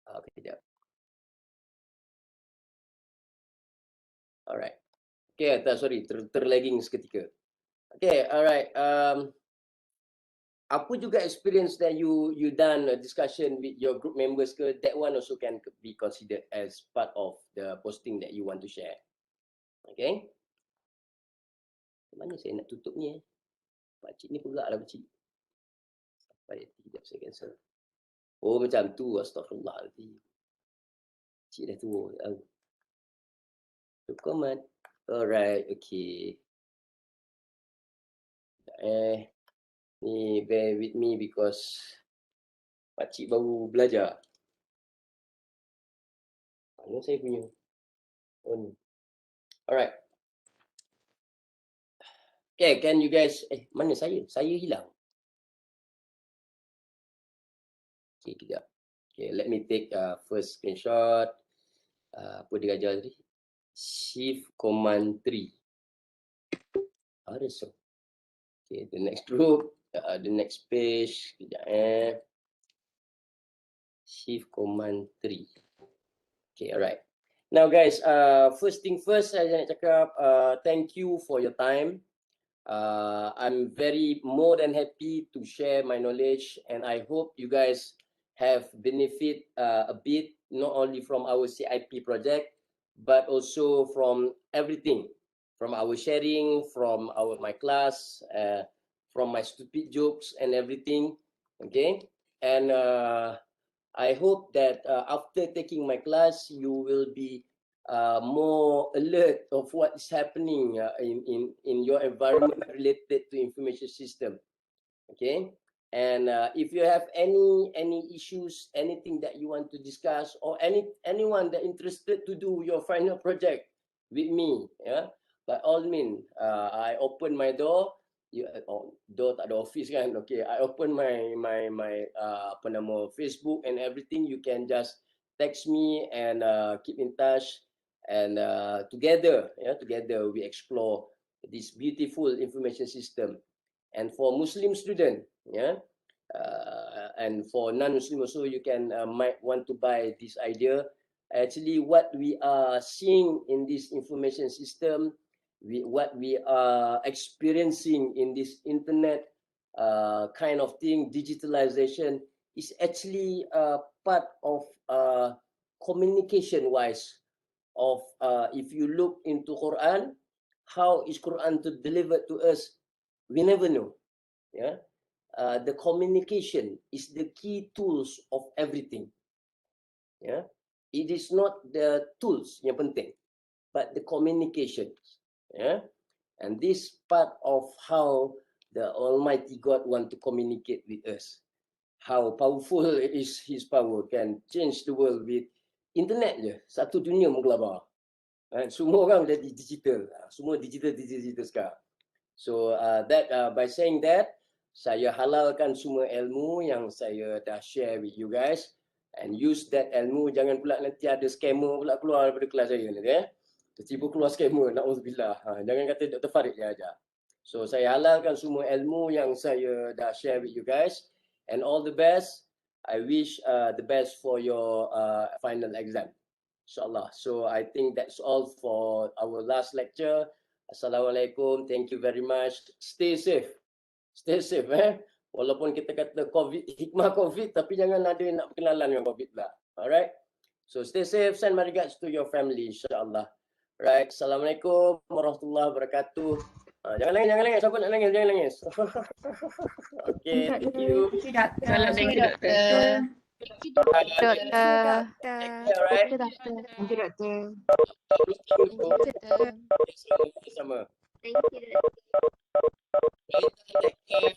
Okay, sekejap. Alright. Okay, sorry, terlagging seketika. Okay, alright. Apa juga experience that you done a discussion with your group members ke? That one also can be considered as part of the posting that you want to share. Okay. Mana saya nak tutup ni? Pakcik ni perak lah pakcik. Sampai tidak saya cancel. Oh macam tu, astagfirullah. Pakcik dah tua. Tutup comment. Alright, okay. Ni bear with me because pakcik baru belajar. Mana saya punya? Oh ni. Alright. Okay, can you guys... mana saya? Saya hilang. Okay, kejap. Okay, let me take first screenshot. Apa dia ajar tadi? Shift Command 3. Ada so. Okay, the next group. The next page. Kejap Shift Command 3. Okay, alright. Now guys, first thing first, saya nak cakap thank you for your time. I'm very more than happy to share my knowledge, and I hope you guys have benefit a bit, not only from our CIP project, but also from everything, from our sharing, from my class, from my stupid jokes and everything. Okay, and I hope that after taking my class, you will be more alert of what is happening in your environment related to information system. Okay, and if you have any issues, anything that you want to discuss, or anyone that interested to do your final project with me, by all means, I open my door. Door tak ada office kan? Okay, I open my apa nama Facebook and everything. You can just text me and keep in touch, and together we explore this beautiful information system. And for Muslim student, and for non-Muslim also, you can might want to buy this idea. Actually, what we are seeing in this information system, what we are experiencing in this internet kind of thing, digitalization, is actually part of communication wise of if you look into Quran, how is Quran to deliver to us? We never know. Yeah. The communication is the key tools of everything. Yeah. It is not the tools yang penting, but the communication. Yeah. And this part of how the Almighty God want to communicate with us. How powerful is His power, can change the world with internet je. Satu dunia menggelabah. Semua orang jadi digital. Semua digital sekarang. So by saying that, saya halalkan semua ilmu yang saya dah share with you guys, and use that ilmu. Jangan pula nanti ada scammer pula keluar daripada kelas saya nanti Tiba-tiba keluar scammer, na'udzubillah. Jangan kata Dr. Farid je ajar. So saya halalkan semua ilmu yang saya dah share with you guys, and all the best. I wish the best for your final exam, insyaAllah. So I think that's all for our last lecture. Assalamualaikum. Thank you very much. Stay safe. Stay safe Walaupun kita kata COVID, hikmah COVID, tapi jangan ada nak berkenalan dengan COVID lah. Alright. So stay safe. Send my regards to your family, insyaAllah. Right. Assalamualaikum warahmatullahi wabarakatuh. Jangan nangis. Siapa nak nangis? Jangan nangis. Okay. Thank you. Thank you, doktor. Thank you, doktor. Alright. Thank you, doktor. Sama. Thank you, doktor. Take care.